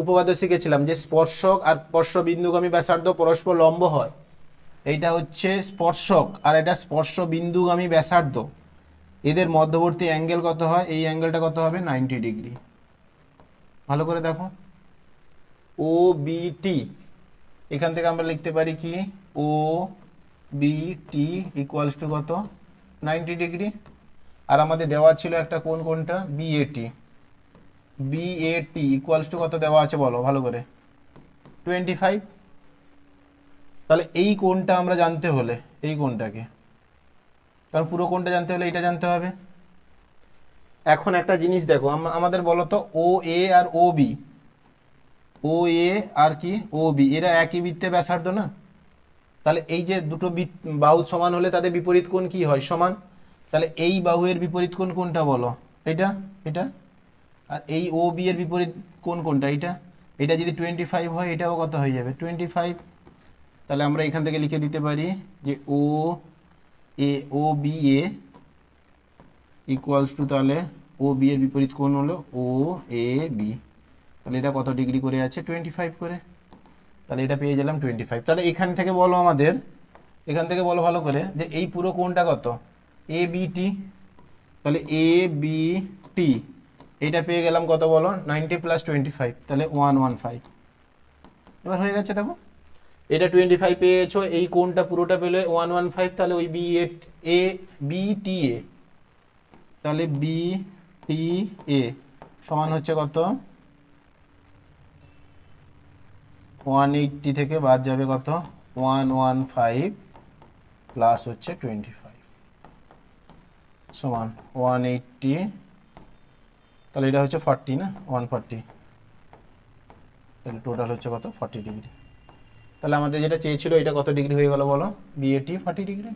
উপপাদ্য শিখেছিলাম যে স্পর্শক আর স্পর্শবিন্দুগামী ব্যাসার্ধ পরস্পর লম্ব হয়। এইটা হচ্ছে স্পর্শক আর এটা স্পর্শবিন্দুগামী ব্যাসার্ধ, এদের মধ্যবর্তী অ্যাঙ্গেল কত হয়, এই অ্যাঙ্গেলটা কত হবে, 90 ডিগ্রি। ভালো করে দেখো, ও বি টি, এখান থেকে আমরা লিখতে পারি কি, ও বি টি ইকুয়ালস টু কত, 90 ডিগ্রি। আর আমাদের দেওয়া ছিল একটা কোনটা, বিএটি, বিএটি ইকুয়ালস টু কত দেওয়া আছে বলো ভালো করে, 25। তাহলে এই কোণটা আমরা জানতে হলে এই কোণটাকে, কারণ পুরো কোণটা জানতে হলে এটা জানতে হবে। এখন একটা জিনিস দেখো, আমাদের বলো তো ও এ আর ও বি, ও এ আর কি ও বি, এরা একই বৃত্তে ব্যাসার্ধ না? তাহলে এই যে দুটো বাহু সমান হলে তাদের বিপরীত কোণ কি হয়? সমান। তাহলে এই বাহুর বিপরীত কোণ কোনটা বলো? এটা, এটা। আর এই ও বি এর বিপরীত কোণ কোনটা? এটা। এটা যদি 25 হয়, এটাও কত হয়ে যাবে? 25। তাহলে আমরা এখান থেকে লিখে দিতে পারি যে ও এ ও বি এ ইকুয়ালস টু, তাহলে ও বি এর বিপরীত কোণ হলো ও এ বি। তাহলে এটা কত ডিগ্রি করে আছে? 25 করে। তাহলে এটা পেয়ে গেলাম 25। তাহলে এখান থেকে বলো আমাদের, এখান থেকে বলো ভালো করে যে এই পুরো কোণটা কত? A B T. তাহলে এ বি টি এইটা পেয়ে গেলাম কত বলো? 90 + 25, তাহলে 115। এবার হয়ে গেছে। দেখো এটা 25 পেয়েছো, এই কোণটা পুরোটা পেলে 115। তাহলে ওই বি এ বি টি এ, তাহলে বি টি এ সমান হচ্ছে কত? 180 থেকে বাদ যাবে কত? 115 প্লাস হচ্ছে 25 সমান 180। তাহলে এটা হচ্ছে 40 না? 140। তাহলে টোটাল হচ্ছে কত? 40 ডিগ্রি। তাহলে আমাদের যেটা চেয়েছিল এটা কত ডিগ্রি হয়ে গেল বলো? BAT 40 degree.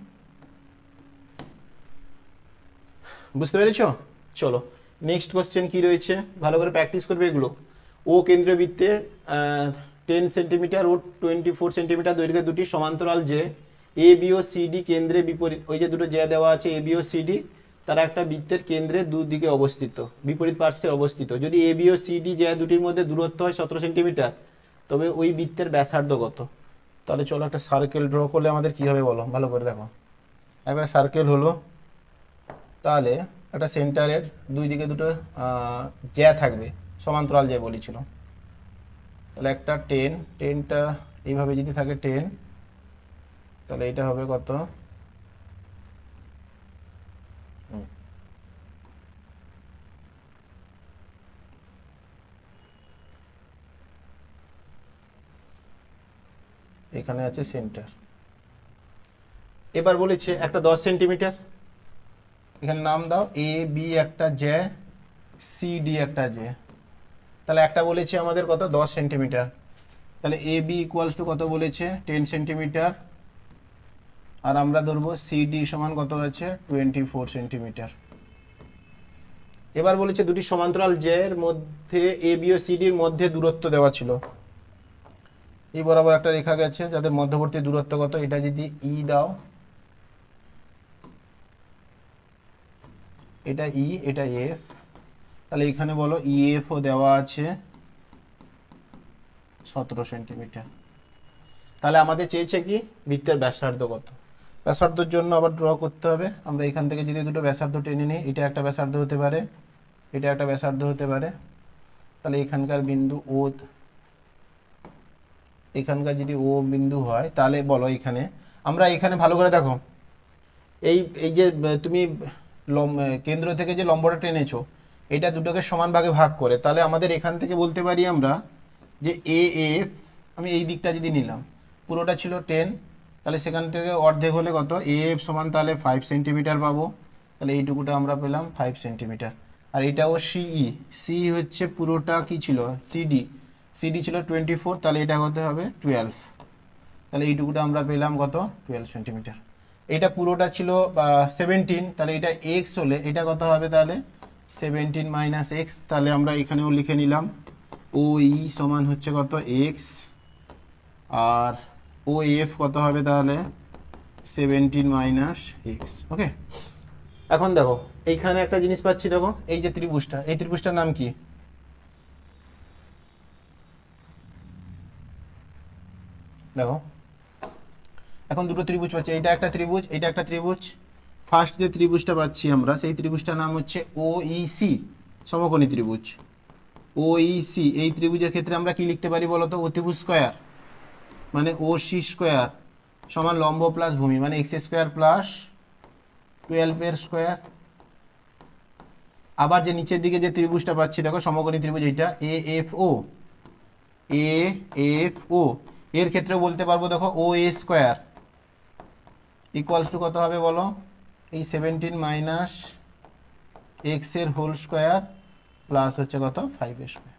বুঝতে পেরেছো? চলো নেক্সট কোশ্চেন কি রয়েছে, ভালো করে প্র্যাকটিস করবে এগুলো। ও কেন্দ্রীয় বৃত্তের 10 সেন্টিমিটার ও 24 সেন্টিমিটার দৈর্ঘ্যের দুটি সমান্তরাল যে এ বি ও সিডি কেন্দ্রে বিপরীত, ওই যে দুটো যে দেওয়া আছে এ বি ও সিডি, তারা একটা বৃত্তের কেন্দ্রে দুদিকে অবস্থিত, বিপরীত পার্শ্বে অবস্থিত। যদি এ বি ও সিডি যে দুটির মধ্যে দূরত্ব হয় 17 সেন্টিমিটার, তবে ওই বৃত্তের ব্যাসার্ধ কত? তাহলে চলো একটা সার্কেল ড্র করলে আমাদের কি হবে বলো, ভালো করে দেখো। একবার সার্কেল হলো, তাহলে একটা সেন্টারের দুই দিকে দুটো জ্যা থাকবে, সমান্তরাল জ্যা বলেছিল। তাহলে একটা 10টা এইভাবে যদি থাকে 10, তাহলে এটা হবে কত? এখানে আছে সেন্টার। এবার বলেছে একটা 10 সেন্টিমিটার, এখানে নাম দাও এ বি একটা জ্যা, সি ডি একটা জ্যা। তাহলে একটা বলেছে আমাদের কত? 10 সেন্টিমিটার। তাহলে এ বি ইকুয়ালস টু কত বলেছে? 10 সেন্টিমিটার। আর আমরা ধরবো সিডি সমান কত আছে? 24 সেন্টিমিটার। এবার বলেছে দুটি সমান্তরাল জ্যার মধ্যে এ বি ও সিডির মধ্যে দূরত্ব দেওয়া ছিল। এই বরাবর একটা রেখা গেছে যাদের মধ্যবর্তী দূরত্ব কত? এটা যদি ই দাও, এটা ই, এটা এফ, তাহলে এখানে বলো ইএফ ও দেওয়া আছে 17 সেন্টিমিটার। তাহলে আমাদের চেয়েছে কি? বৃত্তের ব্যাসার্ধ কত? ব্যাসার্ধের জন্য আবার ড্র করতে হবে। আমরা এখান থেকে যদি দুটো ব্যাসার্ধ টেনে নিই, এটা একটা ব্যাসার্ধ হতে পারে, এটা একটা ব্যাসার্ধ হতে পারে। তাহলে এখানকার বিন্দু ও, এখানকার যদি ও বিন্দু হয়, তাহলে বলো এখানে আমরা এখানে ভালো করে দেখো, এই এই যে তুমি কেন্দ্র থেকে যে লম্বটা টেনেছো, এটা দুটোকে সমান ভাগে ভাগ করে, তাহলে আমাদের এখান থেকে বলতে পারি আমরা যে এ এফ, আমি এই দিকটা যদি নিলাম, পুরোটা ছিল 10, তাহলে সেখান থেকে অর্ধেক হলে কত? এ এফ সমান তাহলে 5 সেন্টিমিটার পাবো। তাহলে এইটুকুটা আমরা পেলাম 5 সেন্টিমিটার। আর এটাও সিই, সি হচ্ছে পুরোটা কি ছিল? সিডি, সিডি ছিল 24, তাহলে এটা কত হবে? 12। তাহলে এইটুকুটা আমরা পেলাম কত? 12 সেন্টিমিটার। এটা পুরোটা ছিল 17, তাহলে এটা এক্স হলে এটা কত হবে? তাহলে 17 মাইনাস এক্স। তাহলে আমরা এখানেও লিখে নিলাম ও ই সমান হচ্ছে কত? এক্স। আর ও এফ কত হবে? তাহলে 17 মাইনাস এক্স। ওকে, এখন দেখো এইখানে একটা জিনিস পাচ্ছি, দেখো এই যে ত্রিভুজটা, এই ত্রিভুজটার নাম কি? দেখো এখন দুটো ত্রিভুজ পাচ্ছি, এইটা একটা ত্রিভুজ, এইটা একটা ত্রিভুজ। ফার্স্ট যে ত্রিভুজটা পাচ্ছি আমরা, সেই ত্রিভুজটার নাম হচ্ছে ওইসি, সমকোণী ত্রিভুজ ওইসি। এই ত্রিভুজের ক্ষেত্রে আমরা কি লিখতে পারি বলতো? অতিভুজ স্কয়ার, মানে ও সি স্কোয়ার সমান লম্ব প্লাস ভূমি, মানে এক্স স্কোয়ার প্লাস 12 এর স্কোয়ার। আবার যে নিচের দিকে যে ত্রিভুজটা পাচ্ছি দেখো সমকোণী ত্রিভুজ, এইটা A F O, A F O, এর ক্ষেত্রেও বলতে পারবো, দেখো ও এ স্কোয়ার ইকুয়ালস টু কত হবে বলো, এই 17 মাইনাস এক্স এর হোল স্কোয়ার প্লাস হচ্ছে কত 5 স্কোয়ার।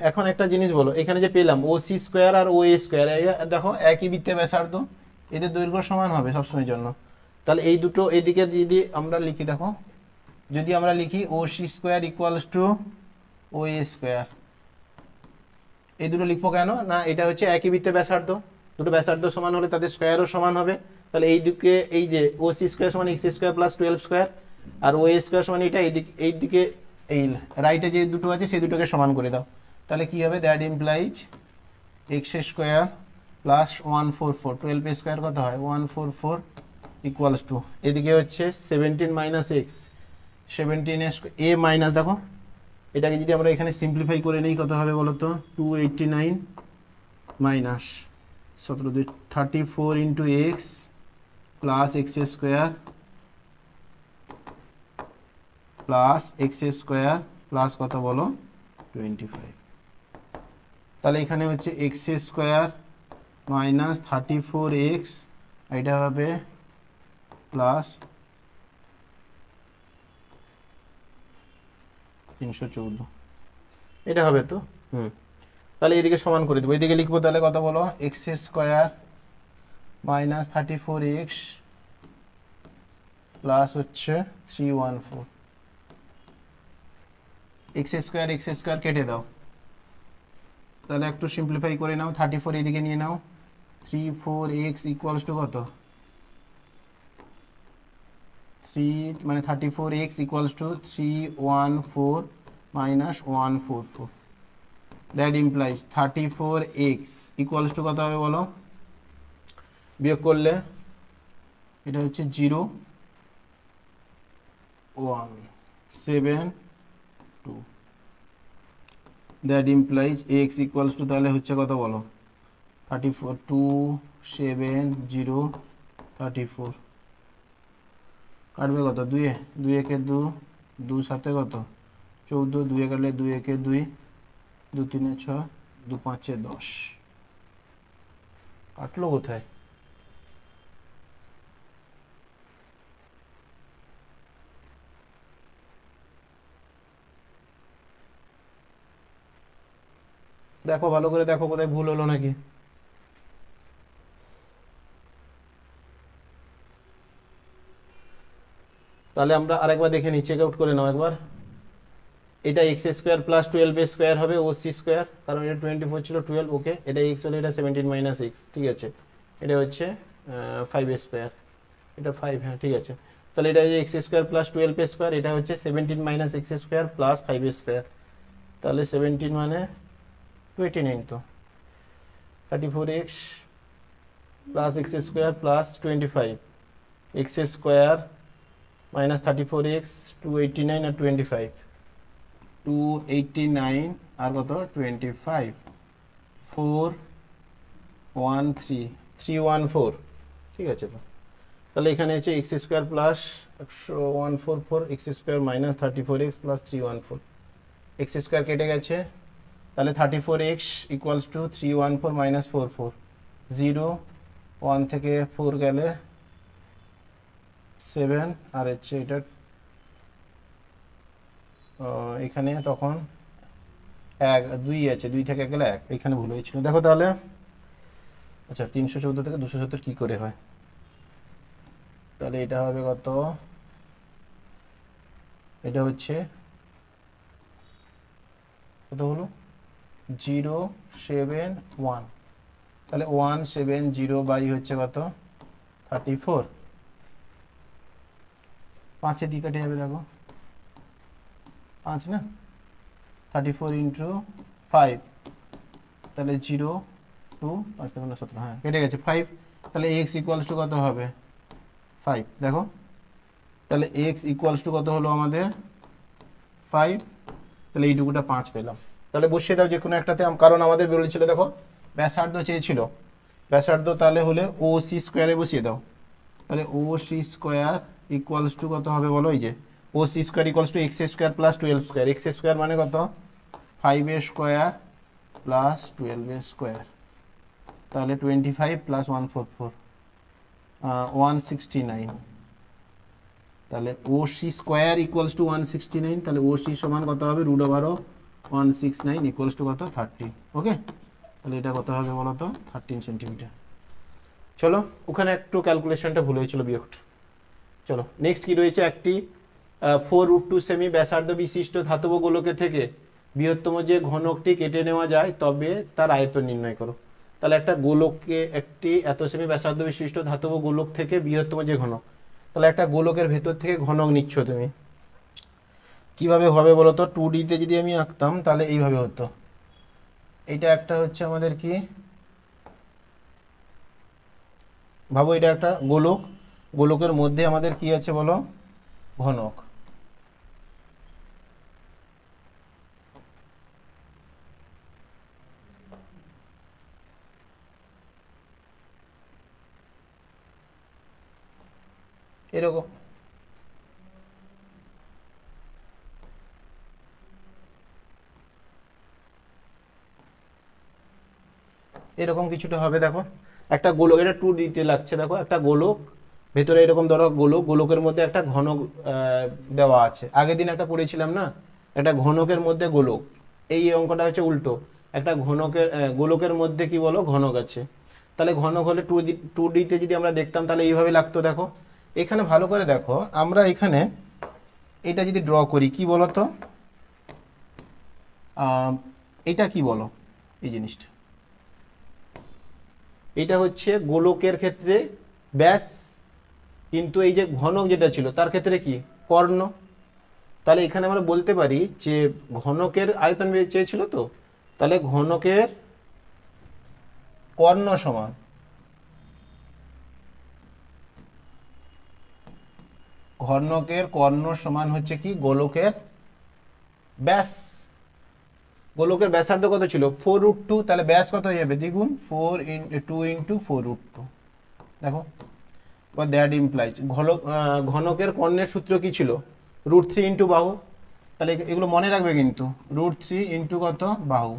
এখন একটা জিনিস বলো, এখানে যে পেলাম ও C square R O A square, দেখো একই বৃত্তে ব্যাসার্ধ, এদের দৈর্ঘ্য সমান হবে সবসময়ের জন্য। তাহলে এই দুটো এদিকে যদি আমরা লিখি, দেখো যদি আমরা লিখি O C square equals to O A square, এই দুটো লিখবো কেন না, এটা হচ্ছে একই বৃত্তে ব্যাসার্ধ, দুটো ব্যাসার্ধ সমান হলে তাদের স্কোয়ারও সমান হবে। তাহলে এই দিকে এই যে ও সি স্কোয়ার সমান x square plus 12 square, R O A square সমান এটা এই দিকে এই রাইটে যে দুটো আছে সেই দুটোকে সমান করে দাও। তাহলে কি হবে, that implies x square plus 144, 12 square কত হয় 144 ইকুয়ালস টু এদিকে হচ্ছে 17 মাইনাস এক্স, 17 এ মাইনাস, দেখো এটাকে যদি আমরা এখানে সিম্পলিফাই করে নিই কত হবে বলো তো, 289 minus 17 34 into x plus x square plus x square plus কত বলো 25। তাহলে এখানে হচ্ছে এক্স স্কোয়ার মাইনাস 34 এক্স, এটা হবে প্লাস 314, এটা হবে তো। তাহলে এদিকে সমান করে দেবো, এদিকে লিখবো তাহলে কত বলো, x square minus 34 x plus হচ্ছে 314, এক্স স্কোয়ার কেটে দাও, তাহলে একটু সিম্পলিফাই করে নাও, 34 এদিকে নিয়ে নাও, 34x ইকুয়ালস টু কত 3 মানে 34x equals to 314 minus 144, that implies 34x equals to কত হবে বলো, বিয়োগ করলে এটা হচ্ছে 0 1 7 2, that implies x equals two তাহলে হচ্ছে কত বলো 34 2 7 0 34, কাটবে কত 2 2 একে 2 2 সাথে কত 14, 2 কাটলে 2 একে 2 2 3 6 2 5 10, কাটলো কোথায়, দেখো ভালো করে দেখো কোথায় ভুল হলো নাকি। তাহলে আমরা আরেকবার দেখে নিই, চেক আউট করে নাও একবার, এটা এক্স স্কোয়ার প্লাস 12 স্কোয়ার হবে ও সি স্কোয়ার, কারণ এটা 24 ছিল 12, ওকে এটা এক্স হলে এটা 17 মাইনাস এক্স, ঠিক আছে এটা হচ্ছে 5 স্কোয়ার, এটা 5, হ্যাঁ ঠিক আছে। তাহলে এটা এক্স স্কোয়ার প্লাস 12 স্কোয়ার, এটা হচ্ছে 17 minus x square plus 5 square, তাহলে 17 মানে 29, তো 34x plus x square plus 25, x square minus 34x 289 আর 25, 289 আর কত 25, 413 314, ঠিক আছে। তো তাহলে এখানে হচ্ছে x square plus 144 x square minus 34x plus 314, x square কেটে গেছে, তাহলে 34x ইকুয়ালস টু 314 মাইনাস 44, 0 1 থেকে 4 গেলে 7, আর হচ্ছে এটা এখানে তখন 1 2 আছে, 2 থেকে গেলে 1, এখানে ভুল হয়েছিল দেখো। তাহলে আচ্ছা 314 থেকে 270 কি করে হয়, তাহলে এটা হবে কত, এটা হচ্ছে কত হলো 071, তাহলে 170 বাই হচ্ছে কত 34, 5 দিয়ে কেটে যাবে দেখো 5 না, 34 ইন্টু 5, তাহলে 0 2 5 থেকে 17, হ্যাঁ কেটে গেছে 5, তাহলে x ইকুয়ালস টু কত হবে 5, দেখো তাহলে x ইকুয়ালস টু কত হলো আমাদের 5, তাহলে এইটুকুটা 5 পেলাম। তাহলে বসিয়ে দাও যে কোনো একটাতে, কারণ আমাদের বলেছিল দেখো ব্যাসার্ধ চেয়েছিল, ব্যাসার্ধ তাহলে হলে ও সি স্কোয়ারে বসিয়ে দাও, তাহলে O C square equals to কত হবে বলো, এই যে O C square equals to x square plus 12 square, x square মানে কত 5 স্কোয়ার প্লাস 12 স্কোয়ার, তাহলে 25 প্লাস 144 169, তাহলে ওসি স্কোয়ার ইকুয়ালস টু 169, তাহলে ওসি সমান কত হবে রুট ওভার 169 ইকুয়ালস টু কত 30। ওকে, তাহলে এটা কত হবে বলো তো 13 সেন্টিমিটার। চলো ওখানে একটু ক্যালকুলেশনটা ভুল হয়েছিল বিয়োগটা। চলো নেক্সট কি রয়েছে, একটি 4√2 সেমি ব্যাসার্ধ বিশিষ্ট ধাতব গোলকে থেকে বৃহত্তম যে ঘনকটি কেটে নেওয়া যায় তবে তার আয়তন নির্ণয় করো। তাহলে একটা গোলককে, একটি এত সেমি ব্যাসার্ধ বিশিষ্ট ধাতব গোলক থেকে বৃহত্তম যে ঘনক, তাহলে একটা গোলকের ভেতর থেকে ঘনক নিচ্ছ তুমি, কিভাবে হবে বলো তো? 2D তে যদি আমি আঁকতাম তাহলে এইভাবে হতো। এইটা একটা হচ্ছে আমাদের কি, ভাবো এটা একটা গোলক, গোলকের মধ্যে আমাদের কি আছে বলো, ঘনক। এরকম এরকম কিছুটা হবে। দেখো একটা গোলক, এটা 2D তে লাগছে, দেখো একটা গোলক ভেতরে এরকম ধরো গোলক, গোলকের মধ্যে একটা ঘনক দেওয়া আছে। আগের দিন একটা পড়েছিলাম না, একটা ঘনকের মধ্যে গোলক, এই অঙ্কটা হচ্ছে উল্টো, একটা ঘনকের গোলকের মধ্যে কি বলো ঘনক আছে। তাহলে ঘনক হলে 2D তে যদি আমরা দেখতাম তাহলে এইভাবে লাগতো। দেখো এখানে ভালো করে দেখো, আমরা এখানে এটা যদি ড্র করি কি বলো তো, এটা কি বলো, এই জিনিসটা, এটা হচ্ছে গোলকের ক্ষেত্রে ব্যাস, কিন্তু এই যে ঘনক যেটা ছিল তার ক্ষেত্রে কি কর্ণ। তাহলে এখানে আমরা বলতে পারি যে ঘনকের আয়তন চেয়েছিল, তো তাহলে ঘনকের কর্ণ সমান, ঘনকের কর্ণ সমান হচ্ছে কি গোলকের ব্যাস। গোলকের ব্যাসার্ধ কত ছিল 4√2, তাহলে ব্যাস কত হয়ে যাবে দ্বিগুণ 2 ইন্টু 4√2। দেখো দ্যাট ইমপ্লাইজ ঘনকের কর্ণের সূত্র কি ছিল √3 ইন্টু বাহু। তাহলে এগুলো মনে রাখবে কিন্তু, √3 ইন্টু কত বাহু,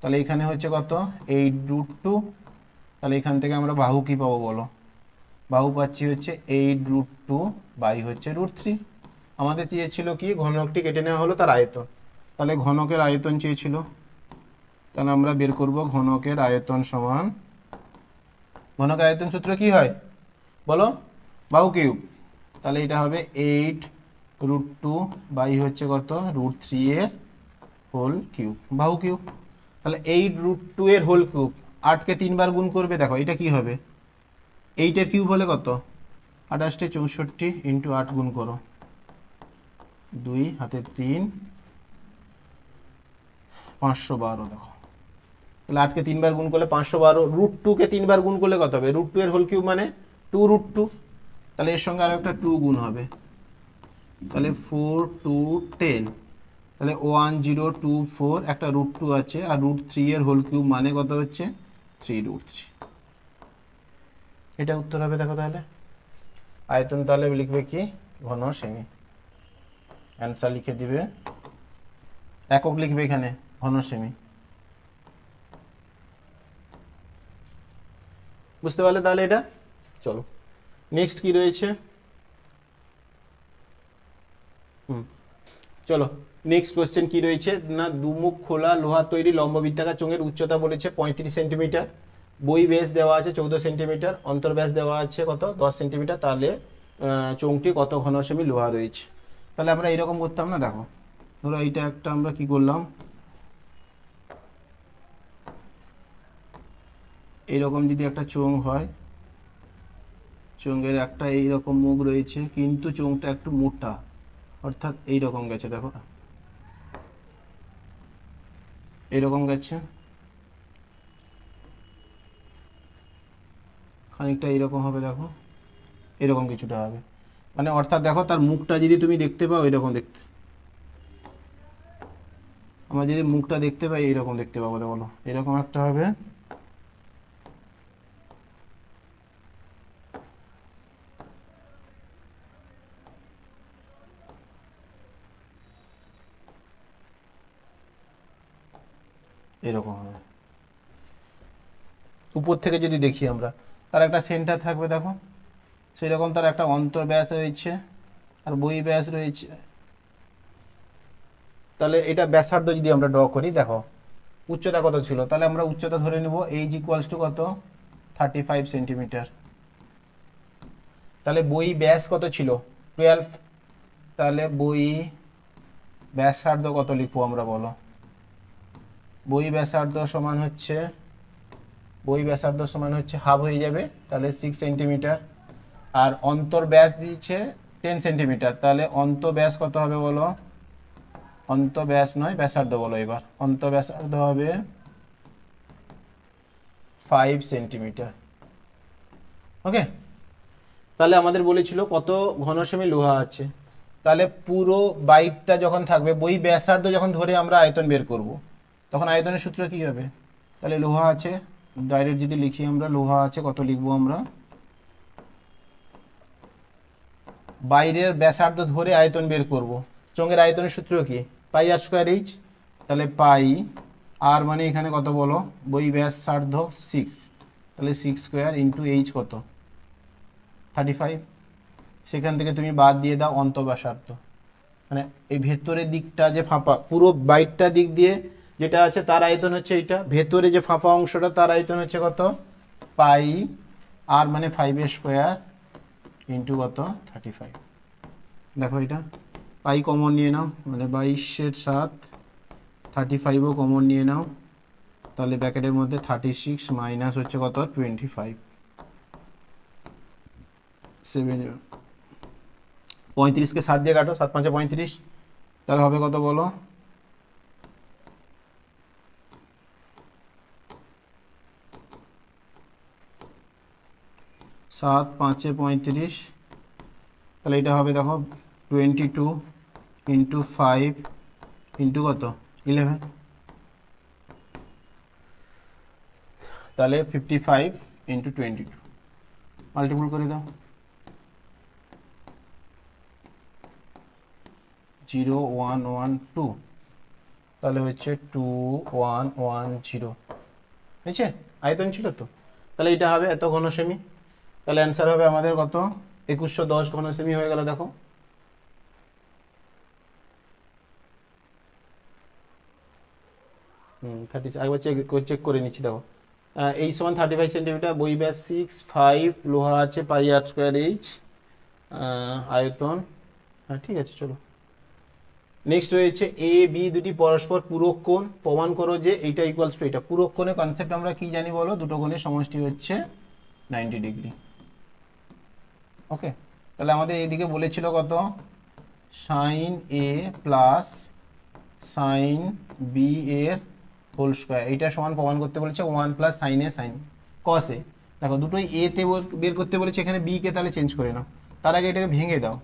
তাহলে এখানে হচ্ছে কত 8√2। তাহলে এখান থেকে আমরা বাহু কি পাবো বলো, বাহু পাচ্ছি হচ্ছে 8√2 বাই হচ্ছে √3। আমাদের চেয়েছিল কি ঘনকটি কেটে নেওয়া হলো তার আয়তন, তাহলে ঘনকের আয়তন চেয়েছিল, তাহলে আমরা বের করব ঘনকের আয়তন সমান, ঘনকের আয়তন সূত্র কি হয় বলো, বাহু কিউব। তাহলে এটা হবে 8√2 বাই হচ্ছে কত √3 এর হোল কিউব, বাহু কিউব। তাহলে 8√2 এর হোল কিউব, 8কে 3 বার গুণ করবে, দেখো এটা কি হবে 8 এর কিউব হলে কত 28 64 ইন্টু 8 গুণ করো, 2 হাতে 3 512। দেখো তাহলে 8কে 3 বার গুণ করলে 512, √2 কে 3 বার গুণ করলে কত হবে, √2 এর হোল কিউব মানে 2√2, তাহলে এর সঙ্গে আরো একটা 2 গুণ হবে, তাহলে 4 2 10, তাহলে 1024, একটা √2 আছে, আর √3 এর হোল কিউব মানে কত হচ্ছে 3√3। এটা উত্তর হবে। দেখো তাহলে আয়তন তাহলে লিখবে কি ঘন সেমি, অ্যান্সার লিখে দিবে, একক লিখবে এখানে ঘন সেমি। বুঝতে পারলে তাহলে এটা। চলো নেক্সট কি রয়েছে, চলো নেক্সট কোশ্চেন কি রয়েছে না, দুমুখ খোলা লোহা তৈরি লম্ব বৃত্তাকার চোঙের উচ্চতা বলেছে 35 সেন্টিমিটার, বই ব্যাস দেওয়া আছে 14 সেন্টিমিটার, অন্তর্ব্যাস দেওয়া আছে কত 10 সেন্টিমিটার, তাহলে চোঙটি কত ঘন সেমি লোহা রয়েছে। তাহলে আমরা এরকম করতাম না, দেখো ধরো এইটা একটা আমরা কি করলাম, এইরকম যদি একটা চোঙ হয়, চোঙের একটা এইরকম মুখ রয়েছে কিন্তু চোঙটা একটু মোটা, অর্থাৎ এইরকম গেছে, দেখো এইরকম গেছে, খানিকটা এইরকম হবে, দেখো এরকম কিছুটা হবে, মানে অর্থাৎ দেখো তার মুখটা যদি তুমি দেখতে পাও এরকম দেখতে, আমরা যদি মুখটা দেখতে পাই এইরকম দেখতে পাবো, বলো এরকম একটা হবে, এরকম হবে। উপর থেকে যদি দেখি আমরা, তার একটা সেন্টার থাকবে দেখো, সেই রকম তার একটা অন্তর্ব্যাস রয়েছে আর বহিঃব্যাস রয়েছে। তাহলে এটা ব্যাসার্ধ যদি আমরা ড্র করি, দেখো উচ্চতা কত ছিল, তাহলে আমরা উচ্চতা ধরে নেব এইচ ইকুয়ালস টু কত 35 সেন্টিমিটার। তাহলে বই ব্যাস কত ছিল 12, তাহলে বই ব্যাসার্ধ কত লিখবো আমরা বলো? বই ব্যাসার্ধ সমান হচ্ছে হাফ হয়ে যাবে, তাহলে 6 সেন্টিমিটার। আর অন্তর্ব্যাস দিয়েছে 10 সেন্টিমিটার, তাহলে অন্তর্ব্যাস কত হবে বলো? অন্তর্ব্যাস নয় ব্যাসার্ধ বলো, এবার অন্তর্ব্যাসার্ধ হবে 5 সেন্টিমিটার। ওকে, তাহলে আমাদের বলেছিল কত ঘন সেমি লোহা আছে। তাহলে পুরো বাইটটা যখন থাকবে, বই ব্যাসার্ধ যখন ধরে আমরা আয়তন বের করব, তখন আয়তনের সূত্র কি হবে? তাহলে লোহা আছে, ডাইরেক্ট যদি লিখি আমরা, লোহা আছে কত লিখবো আমরা? বাইরের ব্যাসার্ধ ধরে আয়তন বের করব, চোঙের আয়তনের সূত্র কি? পাই আর স্কোয়ার এইচ। তাহলে পাই আর মানে এখানে কত বলো? বই ব্যাসার্ধ 6, তাহলে 6 স্কোয়ার ইন্টু এইচ কত 35। সেখান থেকে তুমি বাদ দিয়ে দাও অন্তঃব্যাসার্ধ, মানে এই ভেতরের দিকটা যে ফাঁপা, পুরো বাইটটা দিক দিয়ে যেটা আছে তার আয়তন হচ্ছে এইটা, ভেতরে যে ফাঁপা অংশটা তার আয়তন হচ্ছে কত? পাই আর মানে 5 স্কোয়ার ইন্টু কত 35। দেখো এটা পাই কমন নিয়ে নাও, মানে 22/7, 35ও কমন নিয়ে নাও, তাহলে ব্র্যাকেটের মধ্যে 36 মাইনাস হচ্ছে কত 25, 35কে 7 দিয়ে কাটো, 7 5 35, তাহলে হবে কত বলো? 7 5 35, তাহলে এটা হবে দেখো 22 ইন্টু 5 ইন্টু কত 11, তাহলে 55 ইন্টু 22 মাল্টিপল করে দাও, 0112, তাহলে হচ্ছে 2110, বুঝছে? আয়তন ছিল তো, তাহলে এটা হবে এত ঘন সেমি। তাহলে অ্যান্সার হবে আমাদের কত? 2110 ঘন সেমি হয়ে গেল। দেখো একবার চেক করে নিচ্ছি। দেখো এই সমান 35 সেন্টিমিটার, বই ব্যাস 6, 5, লোহা আছে পাই আর স্কোয়ার এইচ, আয়তন, হ্যাঁ ঠিক আছে চলো। নেক্সট রয়েছে এ বি দুটি পরস্পর পূরক কোণ, প্রমাণ করো যে এইটা ইকুয়ালস টু এটা। পূরক কোণের কনসেপ্ট আমরা কি জানি বলো? দুটো কোণের সমষ্টি হচ্ছে 90 ডিগ্রি। ওকে, তাহলে আমাদের এইদিকে বলেছিল কত? সাইন এ প্লাস সাইন বি এর হোল স্কোয়ার, এইটা সমান প্রমাণ করতে বলেছে 1 প্লাস সাইন এ সাইন কস এ। দেখো দুটোই এ তে বের করতে বলেছে, এখানে বি কে তাহলে চেঞ্জ করে নাও, তার আগে এটাকে ভেঙে দাও।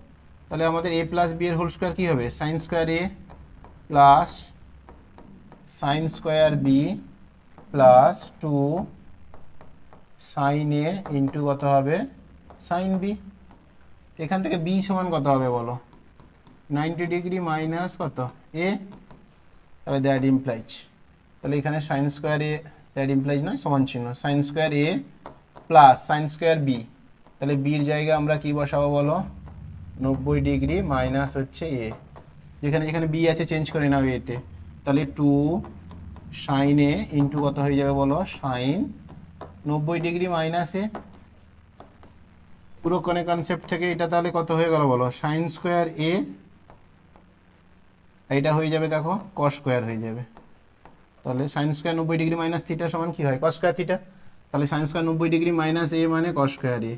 তাহলে আমাদের এ প্লাস বি এর হোল স্কোয়ার কী হবে? Sine square a plus sine square b plus 2 sine a into কত হবে সাইন বি। এখান থেকে বি সমান কত হবে বলো? 90 ডিগ্রি মাইনাস কত এ, তাহলে দ্যাট ইমপ্লাইজ, তাহলে এখানে sign square A, that implies নয় সমান চিহ্ন, sign square a plus sine square B, তাহলে বির জায়গায় আমরা কি বসাবো বলো? 90 ডিগ্রি মাইনাস হচ্ছে এ, যেখানে বি আছে চেঞ্জ করে নাও এতে, তাহলে 2 সাইন এ ইন্টু কত হয়ে যাবে বলো? সাইন 90 ডিগ্রি মাইনাস এ। পুরো কোণের কনসেপ্ট থেকে এটা তাহলে কত হয়ে গেল বলো? সাইন স্কোয়ার এ, এটা হয়ে যাবে দেখো কস স্কোয়ার হয়ে যাবে, তাহলে sine square 90 degree minus theta সমান কি হয়? Cos square theta. তাহলে sine square 90 degree minus a মানে cos square a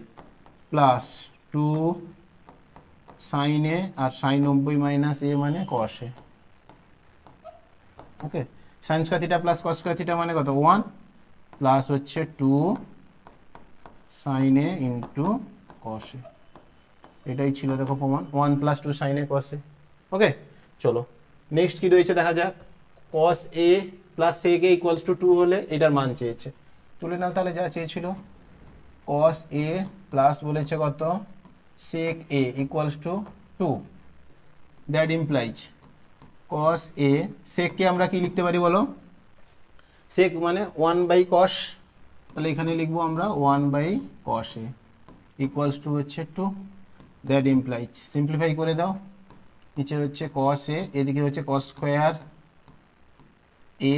plus 2 sine a, আর সাইন 90 মাইনাস এ মানে cos a. Okay, sine square theta plus cos square theta মানে কত? 1 plus হচ্ছে 2 সাইন এ ইন্টু কস এ, এটাই ছিল দেখো প্রমাণ, 1 plus 2 sine A cos a. ওকে চলো নেক্সট কি রয়েছে দেখা যাক। Cos a plus sec a equals to 2 হলে এটার মান চেয়েছে, তুলে নাও তাহলে যা চেয়েছিল। কস এ প্লাস বলেছে কত? sec a equals to 2, that implies cos a, sec কে আমরা কি লিখতে পারি বলো? sec মানে 1 বাই cos, তাহলে এখানে লিখবো আমরা 1/cos a ইকুয়ালস টু হচ্ছে 2, দ্যাট ইমপ্লাইজ, সিম্পলিফাই করে দাও, নিচে হচ্ছে cos a, এদিকে হচ্ছে cos square a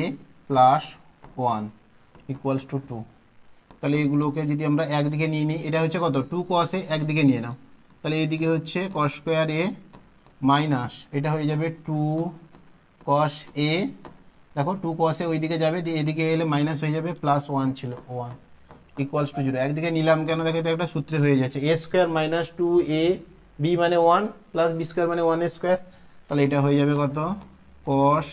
plus 1 equals to 2। তাহলে এগুলোকে যদি আমরা একদিকে নিয়ে নিই, এটা হচ্ছে কত 2 cos a, একদিকে নিয়ে নাও, তাহলে এইদিকে হচ্ছে cos স্কোয়ার a মাইনাস এটা হয়ে যাবে 2 cos a, দেখো 2 cos a ওইদিকে যাবে, দিয়ে এদিকে এলে মাইনাস হয়ে যাবে, প্লাস 1 ছিল 1 ইকুয়ালস টু 0। একদিকে নিলাম কেন, দেখো এটা একটা সূত্রে হয়ে যাচ্ছে, a square minus 2a b মানে 1 প্লাস b স্কোয়ার মানে 1 স্কোয়ার, তাহলে এটা হয়ে যাবে কত cos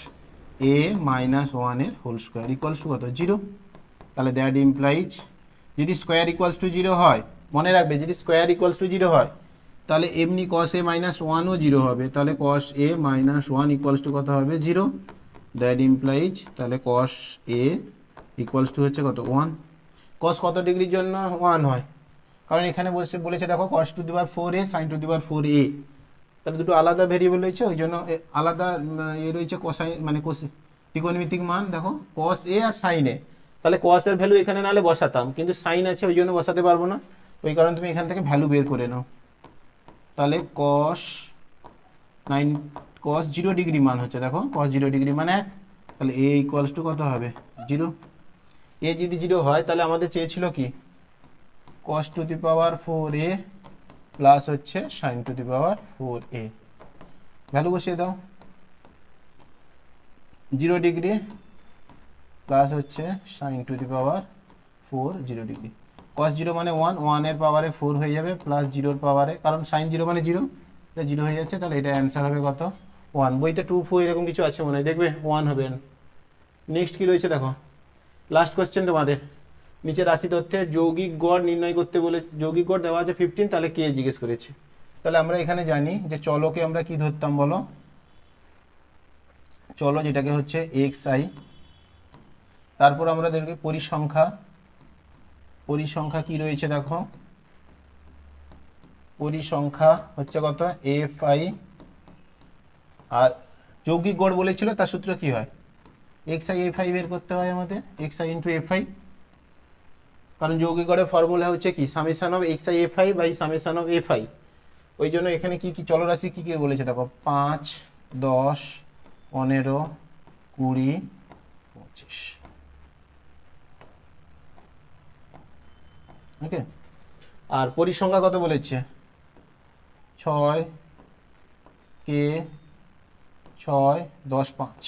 a মাইনাস 1 এর হোল স্কোয়ার ইকুয়ালস টু কত 0। তাহলে দ্যাট ইমপ্লাইজ, যদি স্কোয়ার ইকুয়ালস টু 0 হয়, মনে রাখবে যদি স্কোয়ার ইকুয়ালস টু 0 হয় তাহলে এমনি cos a মাইনাস 1ও 0 হবে, তাহলে cos a minus 1 equals to কত হবে 0। দ্যাট ইমপ্লাইজ তাহলে cos a ইকুয়ালস টু হচ্ছে কত 1। cos কত ডিগ্রির জন্য 1 হয়, কারণ এখানে বলেছে দেখো cos two the power 4a sin two the power 4a, তাহলে দুটো আলাদা ভেরিয়েবল রয়েছে, ওই জন্য আলাদা রয়েছে কোসাইন মানে ত্রিকোণমিতিক মান, দেখো cos a আর sin a, তাহলে cos এর ভ্যালু এখানে নালে বসাতাম, কিন্তু sin আছে ওই জন্য বসাতে পারবো না, ওই কারণে তুমি এখান থেকে ভ্যালু বের করে নাও। তাহলে cos 0 ডিগ্রি মান হচ্ছে, দেখো cos 0 ডিগ্রি মানে 1, তাহলে a ইকুয়ালস টু কত হবে 0। a যদি 0 হয় তাহলে আমাদের চেয়েছিল কি cos two the power 4a plus হচ্ছে sin two the power 4a, value বসিয়ে দাও, 0 ডিগ্রি প্লাস হচ্ছে sin two the power 4 0 degree, cos 0 মানে 1, 1 এর পাওয়ারে 4 হয়ে যাবে প্লাস 0 এর পাওয়ারে, কারণ sin 0 মানে 0, এটা 0 হয়ে যাচ্ছে, তাহলে এটা অ্যান্সার হবে কত 1। বইতে 2 4 এরকম কিছু আছে মনে হয়, দেখবে 1 হবে। নেক্সট কি রয়েছে দেখো, লাস্ট কোশ্চেন তোমাদের, নিচে রাশি তথ্যের যৌগিক গড় নির্ণয় করতে বলে, যৌগিক গড় দেওয়া আছে 15, তাহলে কে জিজ্ঞেস করেছে। তাহলে আমরা এখানে জানি যে চলকে আমরা কি ধরতাম বলো, চলো যেটাকে হচ্ছে xi, তারপর আমরা দেখব পরিসংখ্যা, পরিসংখ্যা কি রয়েছে দেখো, পরিসংখ্যা হচ্ছে কত fi, আর যৌগিক গড় বলেছিল তার সূত্র কি হয় xi fi বের করতে হয় আমাদের, xi ইন্টু fi, কারণ যৌগিক গড়ের ফর্মুলা হচ্ছে কি summation of xi fi by summation of fi, ওই জন্য এখানে কি কি চলরাশি কি কি বলেছে দেখো 5 10 15 20 25, ওকে। আর পরিসংখ্যা কত বলেছে 6 কে 6 10 5,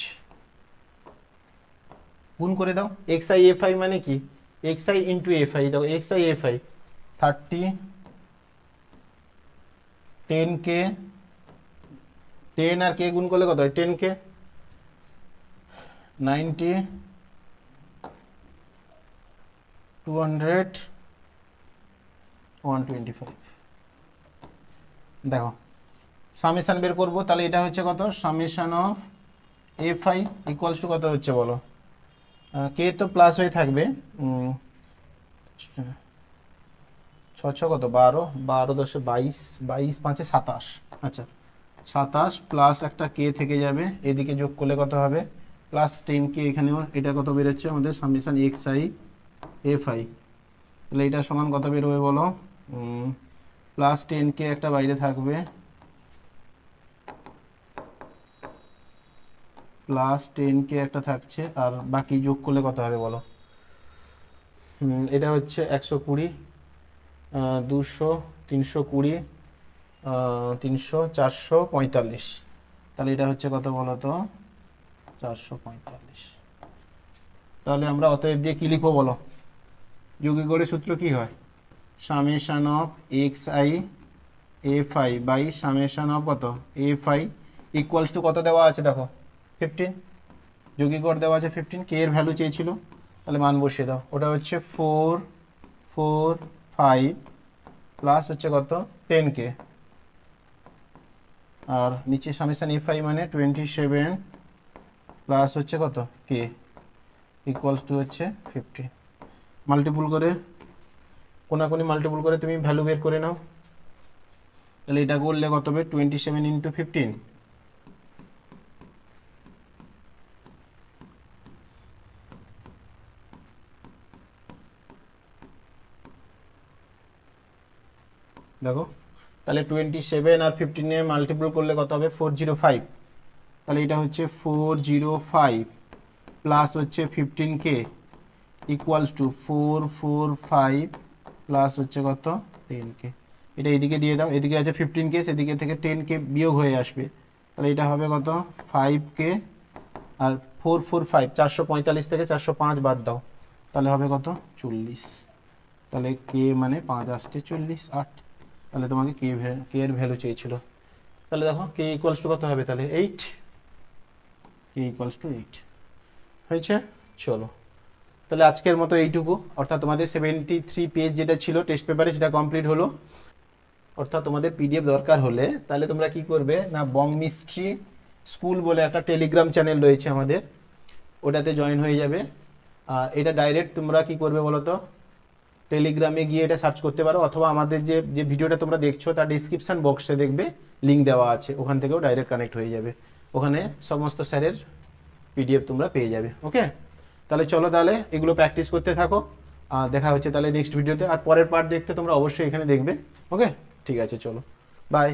গুণ করে দাও, xi fi মানে কি xi ইন্টু fi, দেখো xi fi 30 10k, 10 আর k গুণ করলে কত হয় 10k, 90 200 125, দেখো সামেশন বের করব, তাহলে এটা হচ্ছে কত summation of fi equals to কত হচ্ছে বলো, কে তো প্লাস হয়ে থাকবে 6 কত 12 12 10 22 22 5 27, আচ্ছা 27 প্লাস একটা কে থেকে যাবে, এদিকে যোগ করলে কত হবে প্লাস 10k, এখানেও এটা কত বেরোচ্ছে আমাদের সামেশন xi fi, তাহলে এটা সমান কত বেরোবে বলো, প্লাস 10k একটা বাইরে থাকবে, প্লাস 10k একটা থাকছে, আর বাকি যোগ করলে কত হবে বলো, এটা হচ্ছে 120 200 320 300 445, তাহলে এটা হচ্ছে কত বলো তো 445। তাহলে আমরা অতএব দিয়ে কি লিখবো বলো, যৌগিক গড়ের সূত্র কি হয় summation of xi fi by summation of কত fi ইকুয়ালস টু কত দেওয়া আছে দেখো 15, যৌগিক গড় দেওয়া আছে 15, কে এর ভ্যালু চেয়েছিল, তাহলে মান বসিয়ে দাও, ওটা হচ্ছে 4 4 5 প্লাস হচ্ছে কত 10k, আর নিচে সামেশন fi মানে 27 প্লাস হচ্ছে কত k ইকুয়ালস টু হচ্ছে 50, মাল্টিপুল করে কোনাকুনি মাল্টিপুল করে তুমি ভ্যালু বের করে নাও, তাহলে এটা করলে কত হবে 27 ইন্টু 15, দেখো তাহলে 27 আর 15 এ মাল্টিপল করলে কত হবে 405, তাহলে এটা হচ্ছে 405 প্লাস হচ্ছে 15k ইকুয়ালস টু 445 প্লাস হচ্ছে কত 10k। এটা এদিকে দিয়ে দাও, এদিকে আছে 15k, সেদিকে থেকে 10k বিয়োগ হয়ে আসবে, তাহলে এটা হবে কত 5k আর 445 445 থেকে 405 বাদ দাও, তাহলে হবে কত 40, তাহলে k মানে 5 আসছে 40 8, তাহলে তোমাকে k এর ভ্যালু চেয়েছিল। তাহলে দেখো k ইকুয়ালস টু কত হবে, তাহলে 8, k ইকুয়ালস টু 8 হয়েছে। চলো তাহলে আজকের মতো এইটুকু, অর্থাৎ তোমাদের 73 পেজ যেটা ছিল টেস্ট পেপারে সেটা কমপ্লিট হলো। অর্থাৎ তোমাদের পিডিএফ দরকার হলে তাহলে তোমরা কি করবে না, বং মিস্ট্রি স্কুল বলে একটা টেলিগ্রাম চ্যানেল রয়েছে আমাদের, ওটাতে জয়েন হয়ে যাবে। আর এটা ডাইরেক্ট তোমরা কি করবে বলো তো, টেলিগ্রামে গিয়ে এটা সার্চ করতে পারো, অথবা আমাদের যে ভিডিওটা তোমরা দেখছো তার ডিসক্রিপশন বক্সে দেখবে লিঙ্ক দেওয়া আছে, ওখান থেকেও ডাইরেক্ট কানেক্ট হয়ে যাবে, ওখানে সমস্ত স্যারের পিডিএফ তোমরা পেয়ে যাবে। ওকে, তাহলে চলো তাহলে এগুলো প্র্যাকটিস করতে থাকো, দেখা হচ্ছে তাহলে নেক্সট ভিডিওতে। আর পরের পার্ট দেখতে তোমরা অবশ্যই এখানে দেখবে। ওকে, ঠিক আছে, চলো বাই।